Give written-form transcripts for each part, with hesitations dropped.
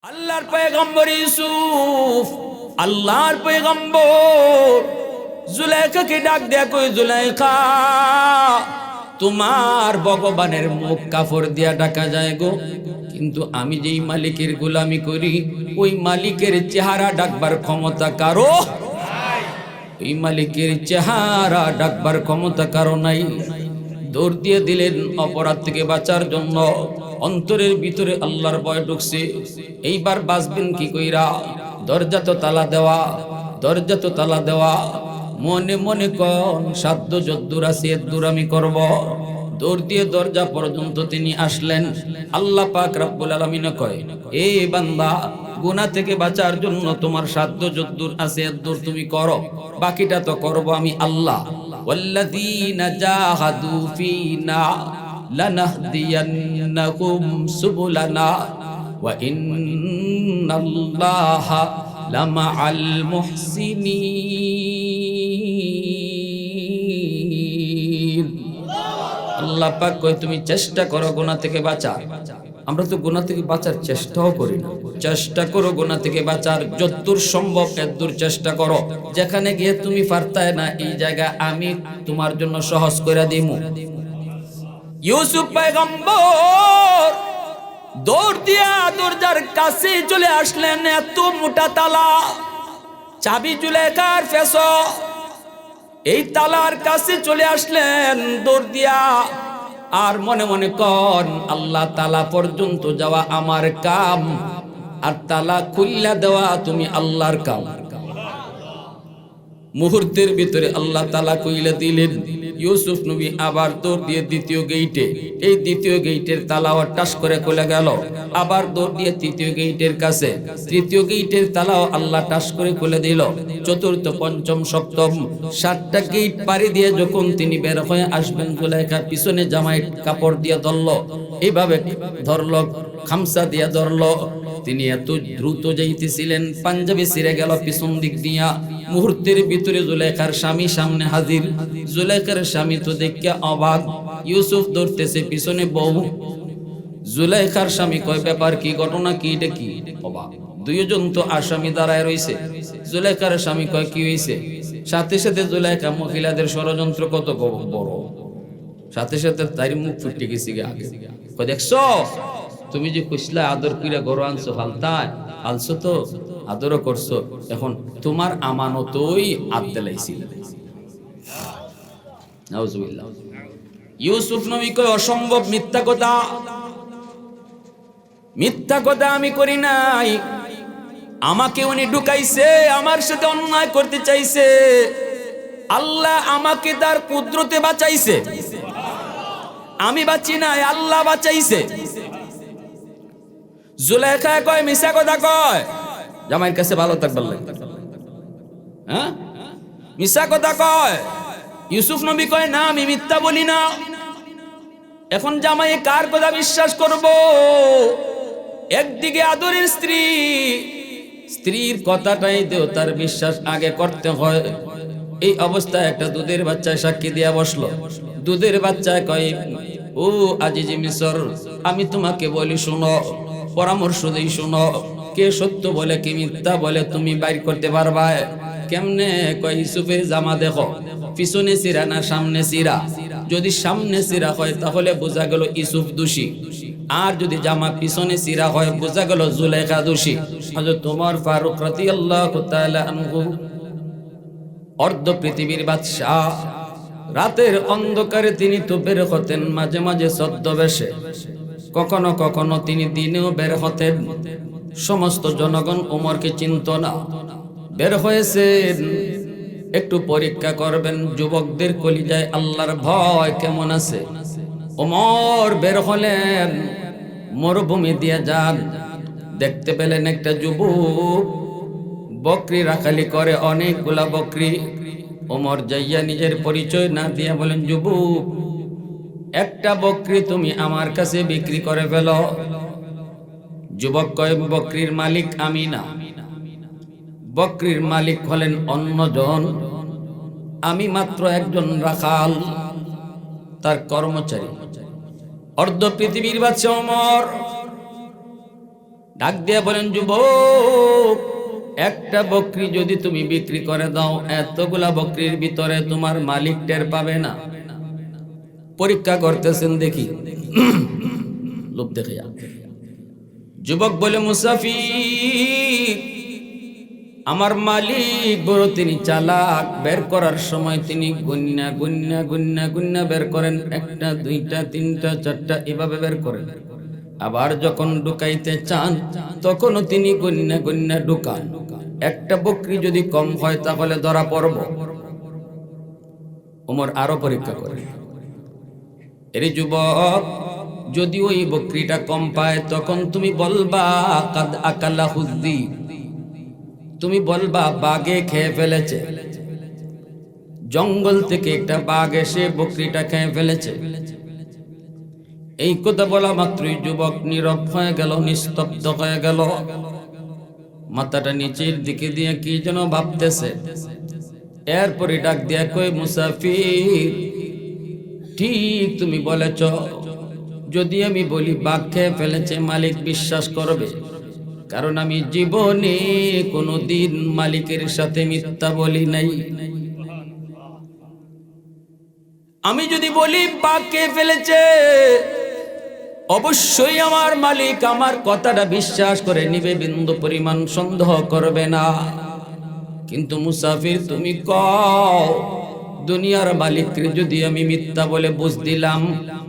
আল্লাহর পয়গম্বর ইউসুফ আল্লাহর পয়গম্বর জুলাইখাকে ডাক দেয়া কই, জুলাইখা তোমার ভগবানের মুখ কাফর দিয়া ঢাকা যায় গো, কিন্তু আমি যেই মালিকের গোলামি করি ওই মালিকের চেহারা ডাকবার ক্ষমতা কারো নাই। ওই মালিকের চেহারা ডাকবার ক্ষমতা কারো নাই। দৌড় দিয়ে দিলেন অপরাধ থেকে বাঁচার জন্য। অন্তরের ভিতরে আল্লাহর ভয় ঢুকছে। এইবার বাঁচবেন কি কইরা? দরজা তো তালা দেওয়া, দরজা তো তালা দেওয়া। মনে মনে কোন সাধ্য যদ্দুর আছে এদ্দুর আমি করব। দৌড় দিয়ে দরজা পর্যন্ত তিনি আসলেন। আল্লাহ পাক রব্বুল আলামিন কয়, এ বান্দা, গুনাহ থেকে বাঁচার জন্য তোমার সাধ্য যদ্দুর আছে এদ্দুর তুমি করো, বাকিটা তো করব আমি আল্লাহ। ওয়াল্লাযীনা জাহাদু ফীনা লানাহদিয়ান্নাহুম সুবুলানা ওয়া ইন্নাল্লাহা লামাআল মুহসিনিন। আল্লাহ পাক কয় তুমি চেষ্টা করো গুনাহ থেকে বাঁচার। আমরা তো গুনাহ থেকে বাঁচার চেষ্টাও করি না। চেষ্টা করো গুনাহ থেকে বাঁচার, যতদূর সম্ভব এতদূর চেষ্টা করো। যেখানে গিয়ে তুমি পারতায় না এই জায়গা আমি তোমার জন্য সহজ করে দিমু। ইউসুফ পয়গম্বর দৌড় দিয়া দরজার কাছে চলে আসলেন। এত মোটা তালা, চাবি জুলেখার ফেস, এই তালার কাছে চলে আসলেন দৌড় দিয়া। আর মনে মনে কন, আল্লাহ তালা পর্যন্ত যাওয়া আমার কাম, আর তালা খুললা দেওয়া তুমি আল্লাহর কাম। মুহূর্তের ভিতরে আল্লাহ তালা কইলে দিলেন। ইউসুফ নবী আবার দৌড় দিয়ে দ্বিতীয় গেইটে, এই দ্বিতীয় গেইটের তালাও টাস করে খুলে গেল। আবার দৌড় দিয়ে তৃতীয় গেইটের কাছে, তৃতীয় গেইটের তালাও আল্লাহ টাস করে খুলে দিল। চতুর্থ, পঞ্চম, সপ্তম, 7টা গেইট পাড়ি দিয়ে যখন তিনি বের হয়ে আসবেন, জুলাইখার পিছনে জামাই কাপড় দিয়ে ধরল, এইভাবে ধরল, খামসা দিয়ে ধরল। তিনি এত দ্রুত যাইতেছিলেন, পাঞ্জাবি ছিঁড়ে গেল পিছন দিক দিয়া। মুহূর্তের ভিতরে জুলাইখার স্বামী সামনে হাজির। জুলাইখার স্বামী তো দেখিয়া অবাক। ইউসুফ ধরতেছে, পিছনে বউ। জুলাইখার স্বামী কয়, ব্যাপার কি, ঘটনা কি, এটা কি? অবাক। দুইজন তো আসামি দাঁড়ায় রইছে। জুলাইখার স্বামী কয়, কি হইছে? সাথে সাথে জুলাইখা, মহিলাদের ষড়যন্ত্র কত বড়। সাথে সাথে তার মুখ ফুটে গেছে আগে। কয়, দেখছো তুমি যে কইসলা আদর কইরা গরু আনছো, ফালতায় আলছো তো, আদরও করছো, এখন তোমার আমানতই আবদালাইছি। নাউজুবিল্লাহ। ইউসুফ নবী কয়, অসম্ভব, মিথ্যা কথা, মিথ্যা কথা আমি করি নাই। আমাকে উনি ঢুকাইছে, আমার সাথে অন্যায় করতে চাইছে। আল্লাহ আমাকে তার কুদরতে বাঁচাইছে, আমি বাঁচি নাই, আল্লাহ বাঁচাইছে। জুলাইখা কয়, মিছা কথা কয়, জামাইয়ের কাছে ভালো থাকবার লাগে, হ্যাঁ, মিছা কথা কয়। ইউসুফ নবী কয়, না আমি মিথ্যা বলি না। এখন জামাই কার কথা বিশ্বাস করব? একদিকে আদরের স্ত্রী, স্ত্রীর কথাটাই দেও তার বিশ্বাস আগে করতে হয়। এই অবস্থায় একটা দুধের বাচ্চায় সাক্ষী দিয়া বসলো। দুধের বাচ্চায় কয়, ও আজিজি মিসর, আমি তোমাকে বলি শুনো, পরামর্শ দেই শুনো, কে সত্য বলে কে মিথ্যা বলে তুমি বাইর করতে পারবা কেমনে? কয়, ইউসুফের জামা দেখো, পিছনে চিরা না সামনে চিরা। যদি সামনে চিরা হয় তাহলে বোঝা গেল ইউসুফ দোষী, আর যদি জামা পিছনে চিরা হয় বোঝা গেল জুলাইখা দোষী। হযরত ওমর ফারুক রাদিয়াল্লাহু তাআলা আনহু, অর্ধ পৃথিবীর বাদশাহ, রাতের অন্ধকারে তিনি তো বের হতেন মাঝে মাঝে ছদ্মবেশে, কখনো কখনো তিনি দিনেও বের হতেন। সমস্ত জনগণ ওমরকে চিনত না। বের হয়েছেন একটু পরীক্ষা করবেন যুবকদের কলিজায় আল্লাহর ভয় কেমন আছে। ওমর বের হলেন, মরুভূমি দিয়ে যান, দেখতে পেলেন একটা যুবক বকরি রাখালি করে, অনেকগুলা বকরি। ওমর যাইয়া নিজের পরিচয় না দিয়া বলেন, যুবক, একটা বকরি তুমি আমার কাছে বিক্রি করে ফেল। যুবক কয়, বকরির মালিক আমি না, বকরির মালিক হলেন অন্যজন, আমি মাত্র একজন রাখাল, তার কর্মচারী। অর্ধ পৃথিবীর বাদশা ওমর ডাক দিয়ে বলেন, যুবক, একটা বকরি যদি তুমি বিক্রি করে দাও, এতগুলা বকরির ভিতরে তোমার মালিক টের পাবে না। পরীক্ষা করতেছেন দেখি, লোভ দেখে। যুবক বলে, মুসাফির, আমার মালিক বড় তিনি চালাক, বের করার সময় তিনি গুন্না গুন্না গুন্না গুন্না বের করেন, একটা দুইটা তিনটা চারটা এভাবে বের করেন। আবার যখন ঢুকাইতে চান তখনও তিনি গুন্না গুন্না ঢুকান। একটা বকরি যদি কম হয় তাহলে ধরা পড়ব। ওমর আরো পরীক্ষা করে, এরে যুবক, যদি ওই বকরিটা কম পায় তখন তুমি বলবা কাদ আকালা হুদ্দি, তুমি বলবা বাঘে খেয়ে ফেলেছে, জঙ্গল থেকে একটা বাঘ এসে বকরিটা খেয়ে ফেলেছে। এই কথা বলা মাত্রই যুবক নীরব হয়ে গেল, নিস্তব্ধ হয়ে গেল, মাথাটা নিচের দিকে দিয়ে কি যেন ভাবতেছে। এরপরে ডাক দিয়া কই, মুসাফির, ঠিক তুমি বলেছ, যদি আমি বলি বাঘ খেয়ে ফেলেছে মালিক বিশ্বাস করবে, কারণ আমি জীবনে কোনোদিন মালিকের সাথে মিথ্যা বলি নাই। আমি যদি বলি বাঘ খেয়ে ফেলেছে, অবশ্যই আমার মালিক আমার কথাটা বিশ্বাস করে নিবে, বিন্দু পরিমাণ সন্দেহ করবে না। কিন্তু মুসাফির, তুমি কও, দুনিয়ার মালিককে যদি আমি মিথ্যা বলে বুঝ দিলাম,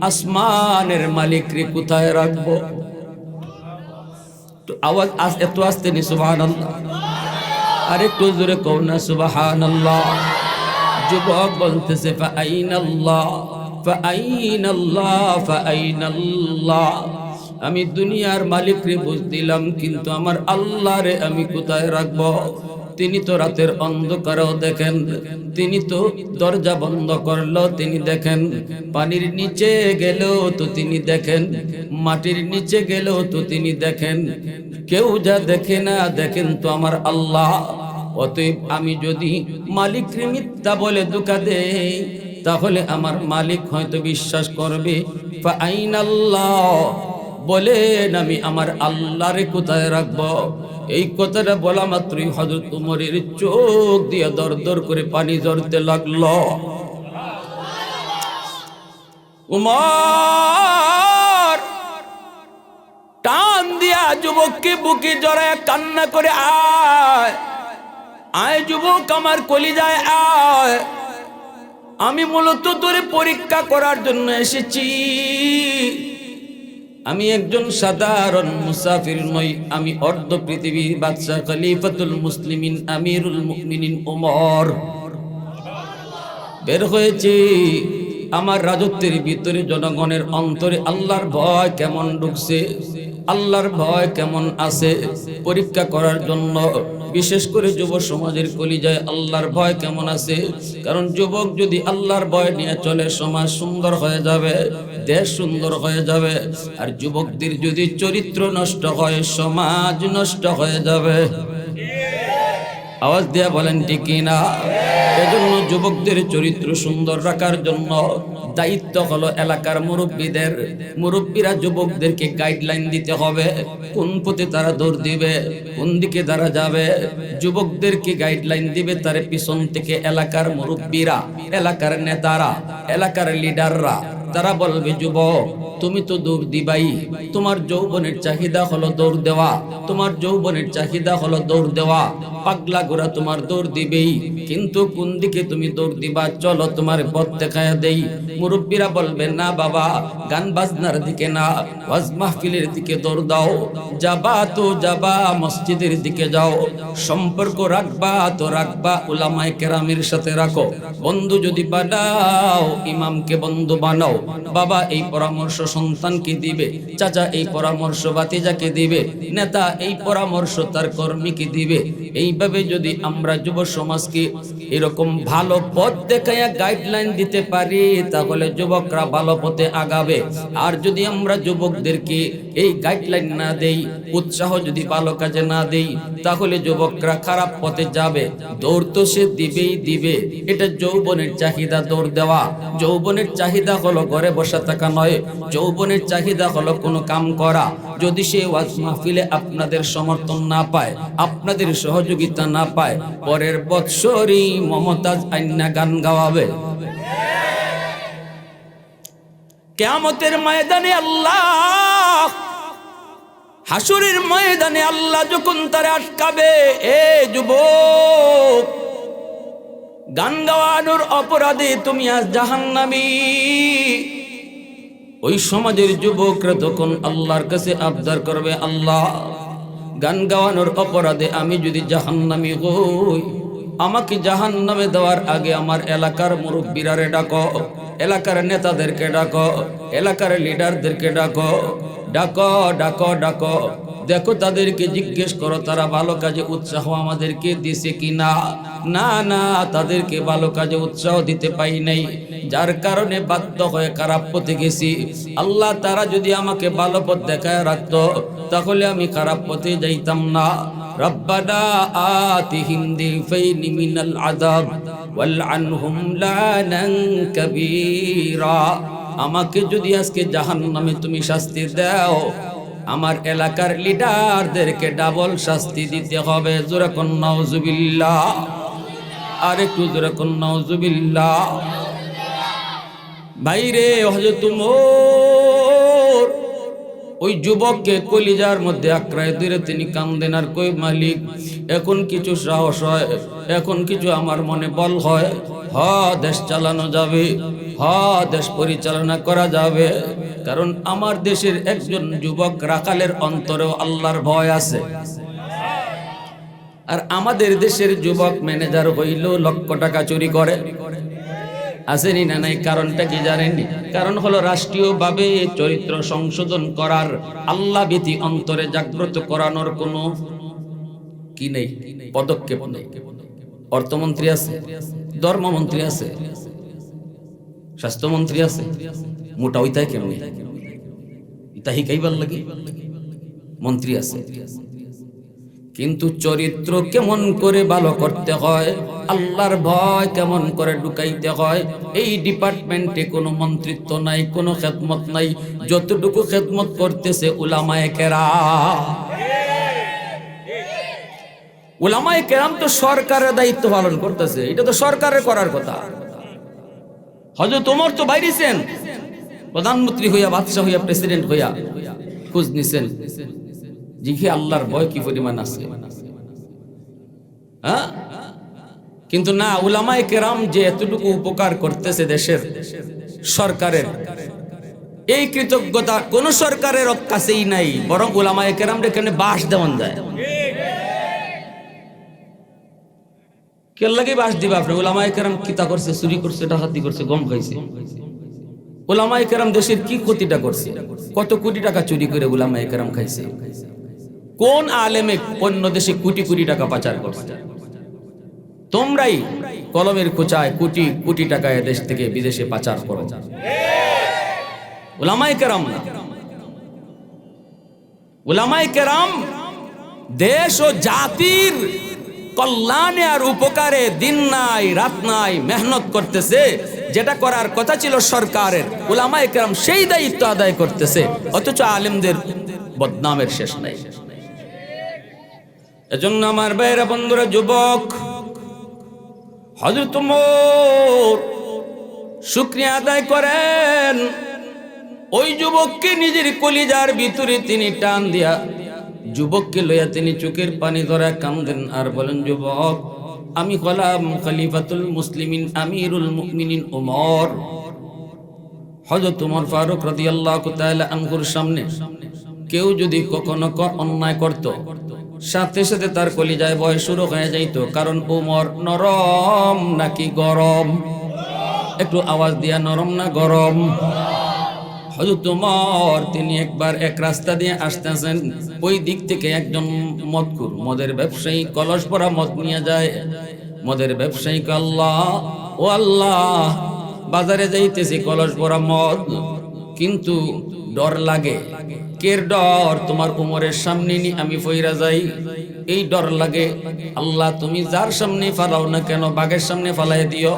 আসমানের মালিককে কোথায় রাখবো? আওয়াজ এত আসতে নি, সুবহানাল্লাহ। আরে একটু জোরে কও না, সুবহানাল্লাহ। যুবক বলতেছে, ফাআইনাল্লাহ ফাআইনাল্লাহ ফাআইনাল্লাহ, আমি দুনিয়ার মালিকরে বুঝ দিলাম, কিন্তু আমার আল্লাহরে আমি কোথায় রাখবো? তিনি তো রাতের অন্ধকারেও দেখেন, তিনি তো দরজা বন্ধ করলো তিনি দেখেন, পানির নিচে গেলেও তো তিনি দেখেন, মাটির নিচে গেলেও তো তিনি দেখেন। কেউ যা দেখে না দেখেন তো আমার আল্লাহ। অতএব আমি যদি মালিককে মিথ্যা বলে ধোঁকা দেই, তাহলে আমার মালিক হয়তো বিশ্বাস করবে। ফাআইনাল্লাহ বলেন, আমি আমার আল্লাহরে কোথায় রাখবো? এই কথাটা বলা মাত্রই হযরত উমরের চোখ দিয়ে দর দর করে পানি ঝরতে লাগলো। উমর টান দিয়া যুবককে বুকে জড়ায় কান্না করে, আয় আয় যুবক, আমার কলিজায় আয়, আমি মূলত তোরে পরীক্ষা করার জন্য এসেছি। আমি একজন সাধারণ মুসাফির নই, আমি অর্ধ পৃথিবীর বাদশা, খলিফাতুল মুসলিমিন, আমিরুল মুমিনিন ওমর। বের হয়েছি আমার রাজত্বের ভিতরে জনগণের অন্তরে আল্লাহর ভয় কেমন ঢুকছে, আল্লাহর ভয় কেমন আছে পরীক্ষা করার জন্য। বিশেষ করে যুব সমাজের কলিজায় আল্লাহর ভয় কেমন আছে। কারণ যুবক যদি আল্লাহর ভয় নিয়ে চলে, সমাজ সুন্দর হয়ে যাবে, দেশ সুন্দর হয়ে যাবে। আর যুবকদের যদি চরিত্র নষ্ট হয়, সমাজ নষ্ট হয়ে যাবে। আওয়াজ দিয়া বলেন ঠিক কিনা? এজন্য যুবকদের চরিত্র সুন্দর রাখার জন্য দায়িত্ব হলো এলাকার মুরব্বীদের। মুরব্বীরা যুবকদেরকে গাইডলাইন দিতে হবে, কোন পথে তারা দৌড় দিবে, কোন দিকে তারা যাবে। যুবকদেরকে গাইডলাইন দিবে তার পিছন থেকে এলাকার মুরব্বীরা, এলাকার নেতারা, এলাকার লিডাররা। তারা বলবে, যুবক তুমি তো দৌড় দিবাই, তোমার যৌবনের চাহিদা হলো দৌড় দেওয়া, তোমার যৌবনের চাহিদা হলো দৌড় দেওয়া, পাগলা গোরা তোমার দৌড় দিবেই, কিন্তু কোন দিকে তুমি দৌড় দিবা, চলো তোমার পথ দেখায়া দেই। মুরব্বীরা বলবে, না বাবা, গান বাজনার দিকে না, ওয়াজ মাহফিলের দিকে দৌড় দাও, যাবা তো যাবা মসজিদের দিকে যাও, সম্পর্ক রাখবা তো রাখবা উলামায়ে কেরামের সাথে রাখো, বন্ধু যদি বানাও ইমামকে বন্ধু বানাও। বাবা এই পরামর্শ সন্তানকে দিবে, চাচা এই পরামর্শ ভাতিজাকে দিবে, নেতা এই পরামর্শ তার কর্মীকে দিবে। এইভাবে যদি আমরা যুব সমাজকে এরকম ভালো পথ দেখাইয়া গাইডলাইন দিতে পারি, তাহলে যুবকরা ভালো পথে আগাবে। আর যদি আমরা যুবকদেরকে এই গাইডলাইন না দেই, উৎসাহ যদি ভালো কাজে না দেই, তাহলে যুবকরা খারাপ পথে যাবে। দৌড় তো সে দিবেই দিবে, এটা যৌবনের চাহিদা, দৌড় দেওয়া। যৌবনের চাহিদা হলো ঘরে বসে থাকা নয়, যৌবনের চাহিদা হলো কোনো কাম করা। যদি সে ওয়াজ মাহফিলে আপনাদের সমর্থন না পায়, আপনাদের সহযোগিতা না পায়, পরের বৎসরই মমতাজ আইনা গান গাওয়াবে। কিয়ামতের ময়দানে আল্লাহ, হাসুরের ময়দানে আল্লাহ যখন তারে আটকাবে, এ যুবক, গান গাওয়ানোর অপরাধে তুমি আজ জাহান্নামী। ওই সমাজের যুবকরা তখন আল্লাহর কাছে আবদার করবে, আল্লাহ, গান গাওয়ানোর অপরাধে আমি যদি জাহান্নামী হই, আমাকে জাহান্নামে দেওয়ার আগে আমার এলাকার মুরব্বীরারে ডাকো, এলাকার নেতাদেরকে ডাকো, এলাকার লিডারদেরকে ডাকো, ডাকো ডাকো ডাকো, দেখো তাদেরকে জিজ্ঞেস করো তারা ভালো কাজে উৎসাহ আমাদেরকে দিছে কিনা। না না, তাদেরকে ভালো কাজে উৎসাহ দিতে পাই নাই, যার কারণে বাধ্য হয়ে খারাপ পথে গেছি। আল্লাহ, তারা যদি আমাকে ভালো পথ দেখায় রাখতো, তাহলে আমি খারাপ পথে যাইতাম না। রব্বানা আতিহিম দিফাইনি মিনাল আযাব ওয়ালআনহুম লানান কাবীরা। আমাকে যদি আজকে জাহান্নামে তুমি শাস্তি দাও, আমার এলাকার লিডারদেরকে ডাবল শাস্তি দিতে হবে। জোরে কোন নাউজুবিল্লাহ, আর একটু জোরে কোন নাউজুবিল্লাহ। ভাইরে, হযরত উমর ওই যুবককে কলিজার মধ্যে আঁকড়ায় ধরে তিনি কান্দেন আর কই, মালিক, এখন কিছু সাহস হয়, এখন কিছু আমার মনে বল হয়, দেশ চালানো যাবে, দেশ পরিচালনা করা যাবে। কারণ আমার দেশের একজন যুবক রাখালের অন্তরেও আল্লাহর ভয় আছে। আর আমাদের দেশের যুবক ম্যানেজার হইলেও লক্ষ টাকা চুরি করে, আসেনি না নাই? কারণটা কি জানেননি? কারণ হলো রাষ্ট্রীয়ভাবে চরিত্র সংশোধন করার, আল্লাহ ভীতি অন্তরে জাগ্রত করানোর কোনো কি নেই, পদক্ষেপ নেই। অর্থমন্ত্রী আছে, ধর্মমন্ত্রী আছে, স্বাস্থ্যমন্ত্রী আছে, মোটা হইতাই কেমনি ইতাহি কাইবার লাগে, মন্ত্রী আছে, কিন্তু চরিত্র কেমন করে ভালো করতে হয়, আল্লাহর ভয় কেমন করে ঢুকাইতে হয়, এই ডিপার্টমেন্টে কোনো মন্ত্রিত্ব নাই, কোনো খেদমত নাই। যতটুকু খেদমত করতেছে উলামায়ে কেরাম। উলামায়ে কেরাম তো সরকারের দায়িত্ব পালন করতেছে, এটা তো সরকারের করার কথা। হযরত ওমর তো বাইরেছেন, প্রধানমন্ত্রী হইয়া, বাদশাহ হইয়া, প্রেসিডেন্ট হইয়া খোঁজ নিছেন, জিখে আল্লাহর ভয় কি পরিমাণ আছে। কিন্তু না, উলামায়ে কেরাম যে এতটুকু উপকার করতেছে দেশের, সরকারের এই কৃতজ্ঞতা কোন সরকারের কাছেই নাই, বরং উলামায়ে কেরাম এখানে বাস দেওয়ান যায়। কে লাগে বাস দিবা আপনি? উলামায়ে কেরাম কিতা করছে? চুরি করছে, ডাকাতি করছে, গম খাইছে। উলামায়ে কেরাম দেশের কি ক্ষতিটা করছে? কত কোটি টাকা চুরি করে উলামায়ে কেরাম খাইছে? কোন আলেমে অন্য দেশে কোটি কোটি টাকা পাচার করছে? তোমরাই কলমের খোঁচায় কোটি কোটি টাকা দেশ থেকে বিদেশে পাচার করো। উলামায়ে কেরাম না, উলামায়ে কেরাম দেশ ও জাতির কল্যাণে আর উপকারে দিন নাই রাত নাই মেহনত করতেছে। যেটা করার কথা ছিল সরকারের, উলামায়ে কেরাম সেই দায়িত্ব আদায় করতেছে, অথচ আলেমদের বদনামের শেষ নাই। এজন্য আমার ভাইরা, বন্ধুরা, যুবক, হযরত ওমর শুকরিয়া আদায় করেন। ওই যুবককে নিজের কলিজার ভিতরে তিনি টান দিয়া, যুবককে লইয়া তিনি চোখের পানি ধরা কান্দেন আর বলেন, যুবক, আমি হলাম খলিফাতুল মুসলিমিন, আমিরুল মুমিনিন ওমর। হযরত ওমর ফারুক রাদিয়াল্লাহু তাআলা আনহুর সামনে কেউ যদি কখনো অন্যায় করত, সাথে সাথে তার কলিজায় ভয় শুরু হয়ে যাইত। কারণ ওমর নরম নাকি গরম? একটু আওয়াজ দিয়া, নরম না গরম? হযরত ওমর তিনি একবার এক রাস্তা দিয়ে আসতেছেন, ওই দিক থেকে একজন মদখোর, মদের ব্যবসায়ী, কলস ভরা মদ নিয়ে যায়। মদের ব্যবসায়ী কে, আল্লাহ, ও আল্লাহ, বাজারে যাইতেছি কলস ভরা মদ, কিন্তু ডর লাগে। কের ডর? তোমার উমরের সামনে নি আমি ফইরা যাই, এই ডর লাগে। আল্লাহ, তুমি যার সামনে ফালাও না কেন, বাঘের সামনে ফালাই দিও,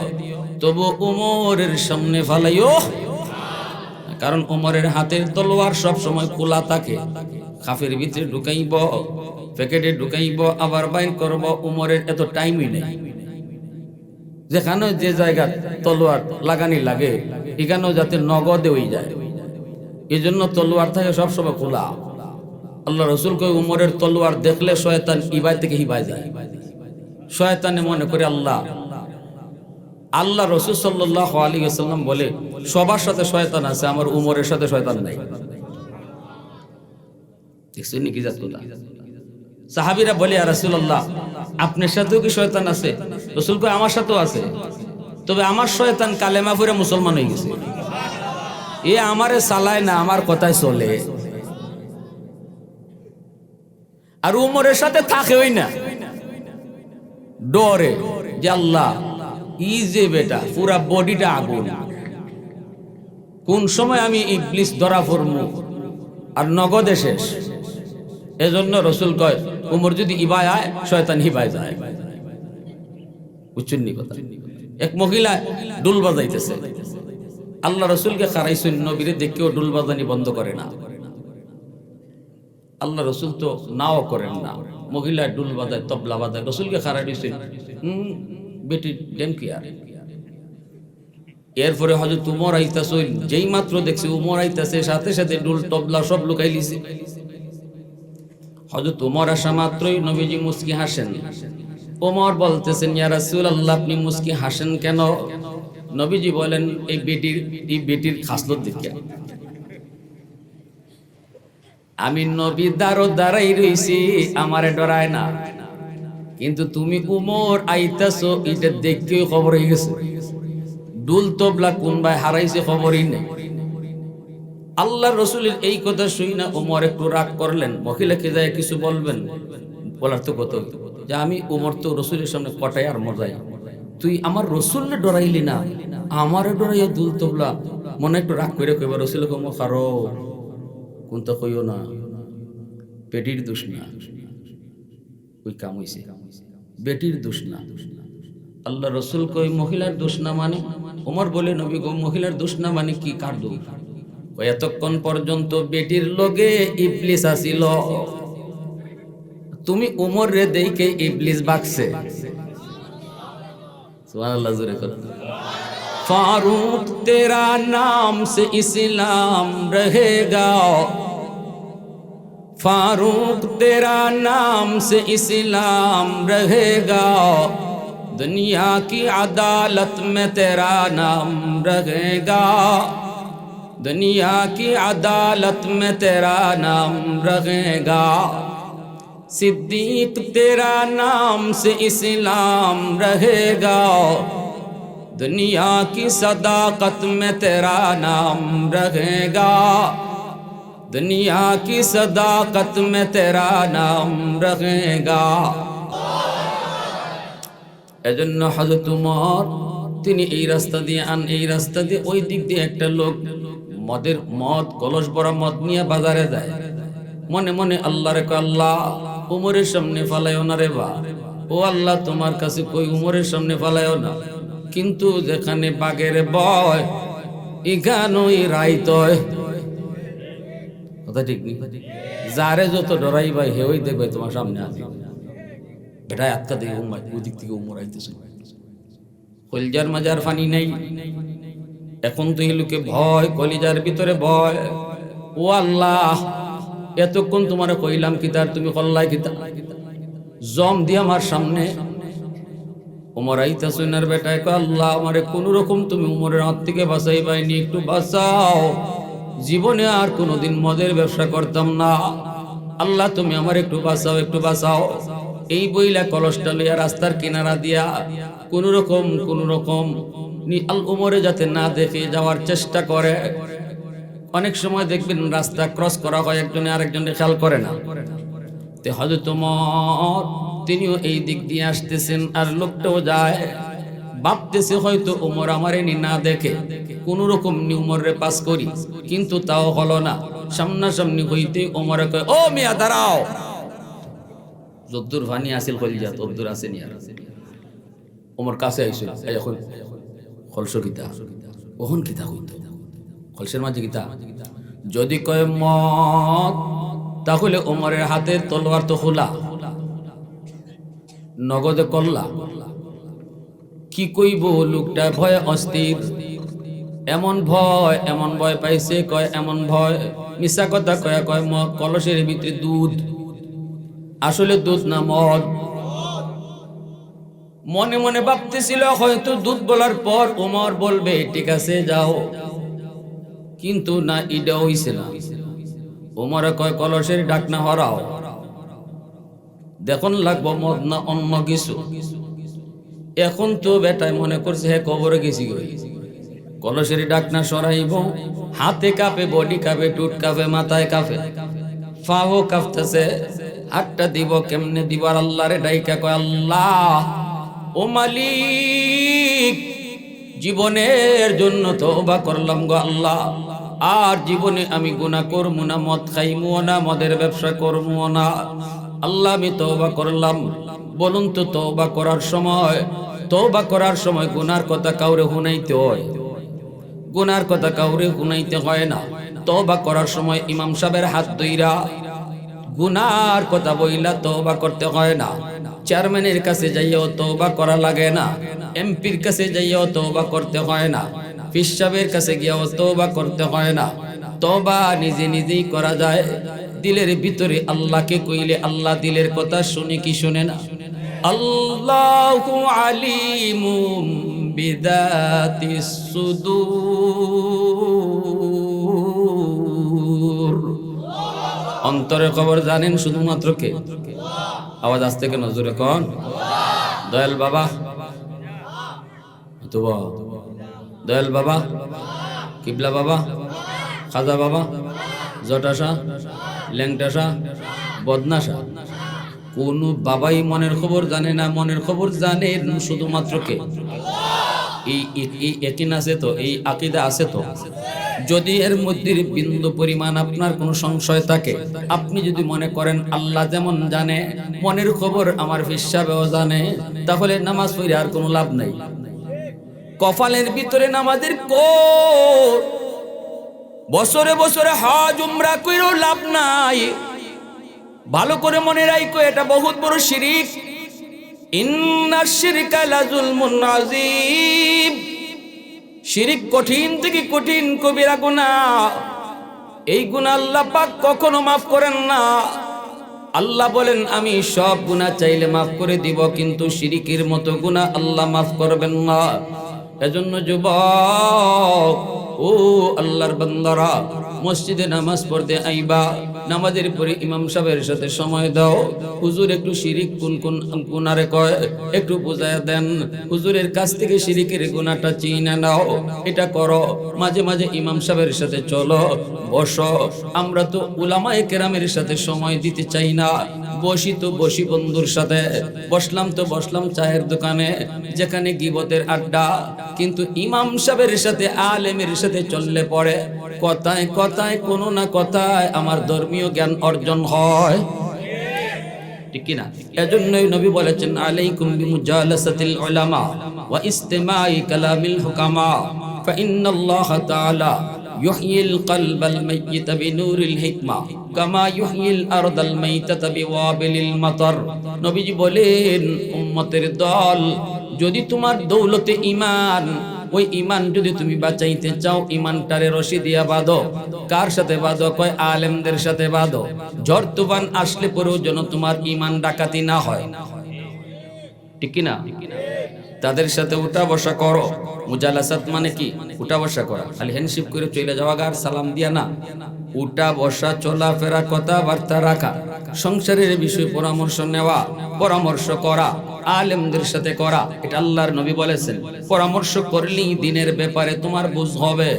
তবু উমরের সামনে ফালাইও। কারণ ওমরের হাতের তলোয়ার সব সময় খোলা থাকে, খাফের ভিতরে ঢুকাইব, প্যাকেটে ঢুকাইব, আবার বাইর করব, ওমরের এত টাইমই নেই। যেখানে যে জায়গা তলোয়ার লাগানি লাগে এখানেও যাতে নগদে হয়ে যায়, এই জন্য তলোয়ার থাকে সবসময় খোলা। আল্লাহ রসুল কই উমরের তলোয়ার দেখলে শয়তান ইবাই থেকে হিবাই যায়। শয়তানে মনে করে আল্লাহ রসুল সাল্লাল্লাহু আলাইহি ওয়াসাল্লাম বলে সবার সাথে শয়তান আছে, আমার উমরের সাথে শয়তান নাই। দেখছেন কি জাত কথা? সাহাবীরা বলে ইয়া রাসূলুল্লাহ আপনার সাথেও কি শয়তান আছে? রাসূল কয় আমার সাথেও আছে, তবে আমার শয়তান কালেমা পড়ে মুসলমান হয়ে গেছে, এ আমারে চালায় না, আমার কথাই চলে। আর উমরের সাথে থাকেই না, ডরে যে আল্লাহ ই যে বেটা পুরা বডিটা আগুন, কোন সময় আমি ইবলিস ধরা পড়মু আর নগদে শেষ। এজন্য রসুল কয় উমর যদি ইবায় আয় শয়তান হিবায় যায়। বুঝছেন নি কথা? এক মহিলা ডুল বাজাইতেছে, আল্লাহ রসুলকে খারাইছেন, নবীরে দেখেও ডুল বাজানি বন্ধ করে না। আল্লাহ রসুল তো নাও করেন না, মহিলা ডুল বাজায়, তবলা বাজায়, রসুলকে খারাই দিয়েছেন, বেটি ডেম কি আর। এরপরে হযরত উমর আইতাছে, যেই মাত্র দেখছে উমর আইতাছে সাথে সাথে ডুল তবলা সব লুকাই লিছে। হযরত উমর আসা মাত্রই নবীজি মুস্কি হাসেন। ওমর বলতেছেন ইয়া রাসূলুল্লাহ আপনি মুস্কি হাসেন কেন? নবীজি বলেন এই বেটির খাসলত দেখে আমি নবী দাঁড়াই রইছি, আমারে ডরায় না, কিন্তু তুমি উমর আইতাছো এটা দেখে খবর হয়ে গেছে, ডুল তবলা কোন ভাই হারাইছে খবরই নেই। আল্লাহ রসুলের এই কথা শুই না উমর একটু রাগ করলেন, মহিলাকে যায় কিছু বলবেন, বলার তো কত যে আমি উমর তো রসুলের সামনে কটাই আর মজাই, তুই আমার রসুলকে ডরাইলি না, আমারে ডরাইয়া দুল তবলা। মনে একটু রাগ করে কইবা রসুল কম কারো কোনটা কইও না, পেটির দোষ না, ওই কাম হইছে বেটির দোষ না। আল্লাহ রসুল কই মহিলার দোষ না মানে? ওমর বলে নবী গো মহিলার দোষ না মানে কি, কার দোষ? এতক্ষণ পর্যন্ত বেটির লগে ইবলিস আসিল, তুমি উমর রে দেখে ইবলিস বাকছে। সুবহানাল্লাহ জোরে কর। फारूक तेरा नाम से इस्लाम रहेगा, फारूक तेरा नाम से इस्लाम रहेगा, दुनिया की अदालत में तेरा नाम रहेगा, दुनिया की अदालत में तेरा नाम रहेगा, सिद्दीक तेरा नाम से इस्लाम रहेगा, दुनिया की सदाकत में तेरा नाम रहेगा, दुनिया की सदाकत में तेरा नाम रहेगा। এজন্য হযরত উমর তিনি এই রাস্তা দিয়ে এই রাস্তা দিয়ে ওই দিক দিয়ে একটা লোক মদ কলস ভরা মদ নিয়ে বাজারে যায়, মনে মনে আল্লাহরে কয় আল্লাহ উমরের সামনে ফালাইও না রে বা, ও আল্লাহ তোমার কাছে কই উমরের সামনে ফালাইও না, কিন্তু যেখানে বাগের বয় এখানেই রাইতয়। কথা ঠিক নেই? যারে যত ডরাই ভাই হেই দেখবে তোমার সামনে আসবে, এটা আটকা দিয়ে ওই দিক থেকে উমর আইতেছে, কলিজার মাজার ফানি নাই। এখন তো এই লোকে ভয়, কলিজার ভিতরে ভয়, ও আল্লাহ এতক্ষণ তোমার কইলাম কি তার তুমি কল্লাই কি জম দিয়ে আমার সামনে উমর আইতাছে না বেটায় কয় আল্লাহ আমারে কোন রকম তুমি উমরের হাত থেকে বাঁচাই পাইনি, একটু বাঁচাও, জীবনে আর কোনোদিন মদের ব্যবসা করতাম না, আল্লাহ তুমি আমার একটু বাঁচাও, একটু বাঁচাও। এই বইলা কলসটা লইয়া রাস্তার কিনারা দিয়া কোন রকম উমরে যাতে না দেখে যাওয়ার চেষ্টা করে। অনেক সময় দেখবেন রাস্তা ক্রস করা হয়, একজনে আরেকজনের খেয়াল করে না। তে হযরত ওমর তিনিও এই দিক দিয়ে আসতেছেন, আর লোকটাও যায়, ভাবতেছে হয়তো ওমর আমারে না দেখে, কোন রকম উমরে পাস করি, কিন্তু তাও হলো না। সামনাসামনি হইতে ওমরে কয় ও মিয়া দাঁড়াও, যদ্দুর ভানি আসিল কলিজা তদ্দুর আসেনি। আর ওমর কাছে আইসো, এখন খলস কিতা ওহন কিতা হইতো কলসের মাঝে গীতা যদি কয় মত, তাহলে ওমরের হাতের তলোয়ার তো খোলা, নগদে কল্লা। কি কইব লোকটা ভয়ে অস্থির, এমন ভয় পাইছে, কয় এমন ভয়, মিশা কথা কয় কলসের ভিতরে দুধ, আসলে দুধ না মদ। মনে মনে ভাবতেছিল হয়তো দুধ বলার পর ওমর বলবে ঠিক আছে যাও, কিন্তু না, এটা হইছে না। ওমর কয় কলসের ঢাকনা হরাও, দেখুন লাগবো মদ না অন্য কিছু। এখন তো বেটায় মনে করছে হ্যাঁ কবরে গেছি, কলসের ঢাকনা সরাইব, হাতে কাঁপে, বডি কাঁপে, টুট কাঁপে, মাথায় কাঁপে, ফাও কাঁপতেছে, হাতটা দিব কেমনে দিব, আর আল্লাহরে ডাইকা কয় আল্লাহ ও মালিক, জীবনের জন্য তওবা করলাম গো আল্লাহ, আর জীবনে আমি গুনাহ করবো না, মদ খাইমো না, মদের ব্যবসা করবো না। আল্লাহ আমি তওবা করলাম। বলুন তো তওবা করার সময় গুনার কথা কাউরে শুনাইতে হয়? গুনার কথা কাউরে শুনাইতে হয় না। তওবা করার সময় ইমাম সাহেবের হাত ধইরা গুনার কথা বইলা তওবা করতে হয় না। চেয়ারম্যানের কাছে যাইও তওবা করা লাগে না, এমপির কাছে যাইও তওবা করতে হয় না, পীর সাহেবের কাছে গিয়েও তওবা করতে হয় না। তওবা নিজে নিজেই করা যায়। দিলের ভিতরে আল্লাহকে কইলে আল্লাহ দিলের কথা শুনে কি শুনে না? আল্লাহু আলিমুম বিদাতিস সুদূর, অন্তরের খবর জানেন শুধুমাত্র কে? আওয়াজ আসতে কেন, জোরে কোন? দয়াল বাবা, দয়াল বাবা, কিবলা বাবা, খাজা বাবা, জটাশা, ল্যাংটাশা, বদনাশা, কোন বাবাই মনের খবর জানে না। মনের খবর জানেন শুধুমাত্র কে? এই ইয়াকিন আছে তো, এই আকীদা আছে তো? যদি এর মধ্যে বিন্দু পরিমাণ আপনার কোনো সংশয় থাকে, আপনি যদি মনে করেন আল্লাহ যেমন জানে মনের খবর আমার পীর সাহেবও জানে, তাহলে নামাজ পড়ে আর কোনো লাভ নাই। কপালের ভিতরে নামাজের বছরে বছরে হজ উমরা কইরও লাভ নাই। ভালো করে মনে রাখো, এটা বহুত বড় শিরিক। ইন্নাশ শিরকা লাযুলমুন আযীম, শিরিক কঠিন থেকে কঠিন কবিরা গুনাহ। এই গুনাহ আল্লাহ পাক কখনো মাফ করেন না। আল্লাহ বলেন আমি সব গুনাহ চাইলে মাফ করে দিব, কিন্তু শিরিকের মতো গুনাহ আল্লাহ মাফ করবেন না। এজন্য যুবক, ও আল্লাহর বান্দারা, মসজিদে নামাজ পড়তে আইবা, নামাজের পরে ইমাম সাহেবের সাথে সময় দাও। হুজুর একটু শিরিক কোন কোন গুনারে কয় একটু বুঝায় দেন, হুজুরের কাছ থেকে শিরিকের গুনাহটা চিনে নাও, এটা করো। মাঝে মাঝে ইমাম সাহেবের সাথে চলো, বসো। আমরা তো উলামায়ে কেরামের সাথে সময় দিতে চাই না। বসি বন্ধুর সাথে, বসলাম চায়ের দোকানে, যেখানে গীবতের আড্ডা। কিন্তু ইমাম সাহেবের সাথে, আলেমের সাথে চললে পরে কথায় কথায় কোনো না কথায় আমার ধর্মীয় জ্ঞান অর্জন হয়, ঠিক কি না? এজন্যই নবী বলেছেন আলাইকুম বিমুজালাসাতিল উলামা ওয়া ইস্তিমাই কালামিল হুকামা ফাইন্নাল্লাহা তাআলা ইউহয়িল কলবাল মাইয়িতা বিনূরিল হিকমা কামা ইউহয়িল আরদাল মাইতাতা বিওয়াবিলিল মাতার। নবীজি বলেন, উম্মতের দল, যদি তোমার দৌলতে ঈমান, ওই ঈমান যদি তুমি বাঁচাইতে চাও, ঈমানটারে রশি দিয়া বাঁধো। কার সাথে বাঁধো? কয় আলেমদের সাথে বাঁধো। ঝড় তুফান আসলে পরেও যেন তোমার ঈমান ডাকাতি না হয়, ঠিক কি না? তাদের সাথে উঠা বসা করো। মুজালাসাত মানে কি? উঠা বসা করা, খালি হ্যান্ডশিপ করে চলে যাওয়া আর সালাম দিয়া না। উঠা বসা, চলাফেরা, কথাবার্তা রাখা, সংসারের বিষয়ে পরামর্শ নেওয়া, পরামর্শ করা, আলেমদের সাথে করা। এটা আল্লাহর নবী বলেছেন, পরামর্শ করলেই দিনের ব্যাপারে তোমার বুঝ হবে।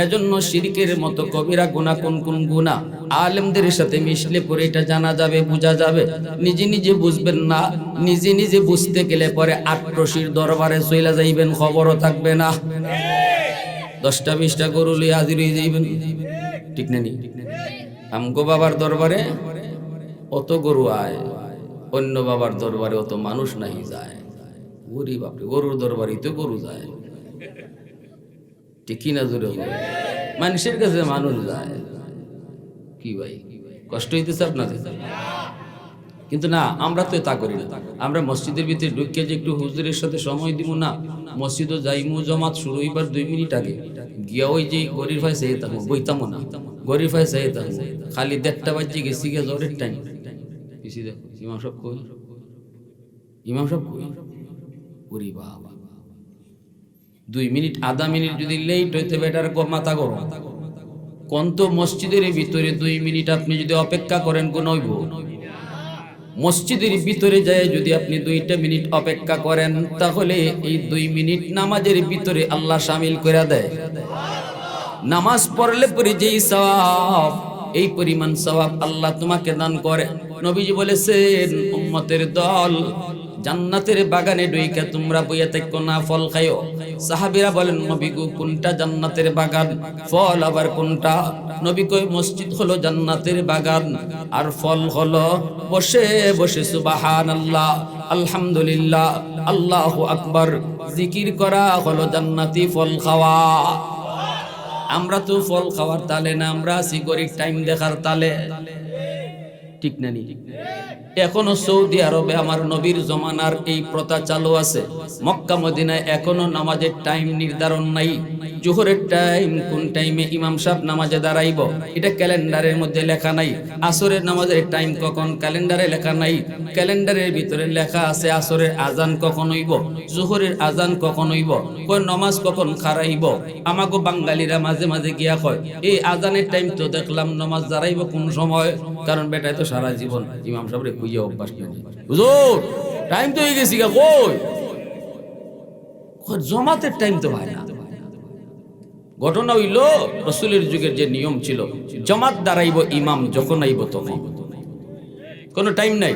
এজন্য শিরকের মতো কবিরা গুনাহ কোন কোন গুনাহ আলেমদের সাথে মিশলে পরে এটা জানা যাবে, বোঝা যাবে। নিজে নিজে বুঝবেন না, নিজে নিজে বুঝতে গেলে পরে আটরশির দরবারে চইলা যাইবেন, খবরও থাকবে না। 10টা 20টা গরু লইয়া হাজির হয়ে যাইবেন, ঠিক না? আমগো বাবার দরবারে অত গরু আয়, অন্য বাবার দরবারে অত মানুষ নাই যায়। গরিব আপনি, গরুর দরবারেই তো গরু যায়, ঠিক কি না? জোরে মানুষের কাছে মানুষ যায় কি ভাই, কষ্ট হইতেছে আপনাদের? কিন্তু না, আমরা তো তা করি না। আমরা মসজিদের ভিতরে ঢুকে যে একটু হুজুরের সাথে সময় দিব না, মসজিদও যাইমু, জমাত শুরু হইবার 2 মিনিট আগে গিয়া ওই যে গরির ভাই চাই থাকবো, বইতামো না, গরির ভাই চাই থাকবো, খালি 1:30 বাজে গেছি গিয়া জ্বরের টাইম। বেশি দেখো ইমাম সাহেব কই, ইমাম সাহেব কই, ওরে বাবা 2 মিনিট আধা মিনিট যদি লেট হইতে বেটার মাথা গরম। কোন তো মসজিদের ভিতরে 2 মিনিট আপনি যদি অপেক্ষা করেন কোন হইব? মসজিদের ভিতরে যায় যদি আপনি 2টা মিনিট অপেক্ষা করেন, তাহলে এই 2 মিনিট নামাজের ভিতরে আল্লাহ শামিল করে দেয়। নামাজ পড়লে পরে যেই সওয়াব, এই পরিমাণ সওয়াব আল্লাহ তোমাকে দান করে। নবীজি বলেছেন, উম্মতের দল জান্নাতের বাগানে ঢুইকা তোমরা বইয়া থাকো না, ফল খাইও। সাহাবীরা বলেন, নবী গো কোনটা জান্নাতের বাগান, ফল আবার কোনটা? নবী কয়, মসজিদ হলো জান্নাতের বাগান, আর ফল হলো বসে বসে সুবহানাল্লাহ, আলহামদুলিল্লাহ, আল্লাহু আকবার জিকির করা হলো জান্নাতি ফল খাওয়া। আমরা তো ফল খাওয়ার তালে না, আমরা আছি গরিব টাইম দেখার তালে, ঠিক না? এখনো সৌদি আরবে আমার নবীর জমানার এই প্রথা চালু আছে। মক্কা মদিনায় এখনো নামাজের টাইম নির্ধারণ নাই। জোহরের টাইম কোন টাইমে ইমাম সাহেব নামাজে দাঁড়াইব এটা ক্যালেন্ডারের মধ্যে লেখা নাই। আসরের নামাজের টাইম কখন ক্যালেন্ডারে লেখা নাই। ক্যালেন্ডারের ভিতরে লেখা আছে আসরের আজান কখন হইব, জোহরের আজান কখন হইব, কোন নামাজ কখন খারাইব। আমাগো বাঙালিরা মাঝে মাঝে গিয়া কয়, এই আজানের টাইম তো দেখলাম, নামাজ দাঁড়াইব কোন সময়? কারণ বেটায় তো সারা জীবন ইমাম সাহেব খুঁজে অভ্যাস নেই। হুজুর টাইম তো হয়ে গেছি, কই জমাতের টাইম তো হয় না। ঘটনা হইল, রাসূলের যুগের যে নিয়ম ছিল, জামাত দাঁড়াইব ইমাম যখন আইব তখন, কোনো টাইম নাই।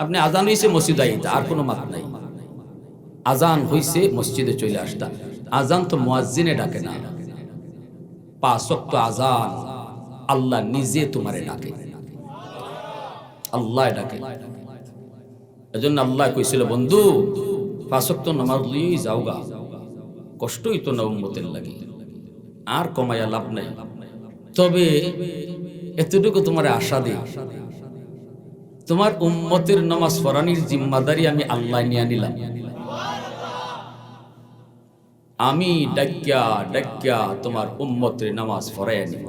আপনি আজান হইছে মসজিদে আইতা, আর কোনো মাত নাই। আজান হইছে মসজিদে চলে আসতা। আজান তো মুয়াজ্জিনে ডাকে না, 5 ওয়াক্ত আজান আল্লাহ নিজে তোমারে ডাকে, আল্লাহ ডাকে। এজন্য আল্লাহ কইছিল, বন্ধু 5 ওয়াক্ত নামাজ লইই যাওগা, কষ্টই তো না উম্মতের লাগে, আর কমায়া লাভ নাই। তবে এতটুকু তোমার আশা দিই, তোমার উম্মতের নামাজ পড়ানির জিম্মাদারি আমি আল্লাহ নিয়ে নিলাম। আমি ডাক্কা ডাক্কা তোমার উম্মতের নামাজ পড়াইয়া নিব।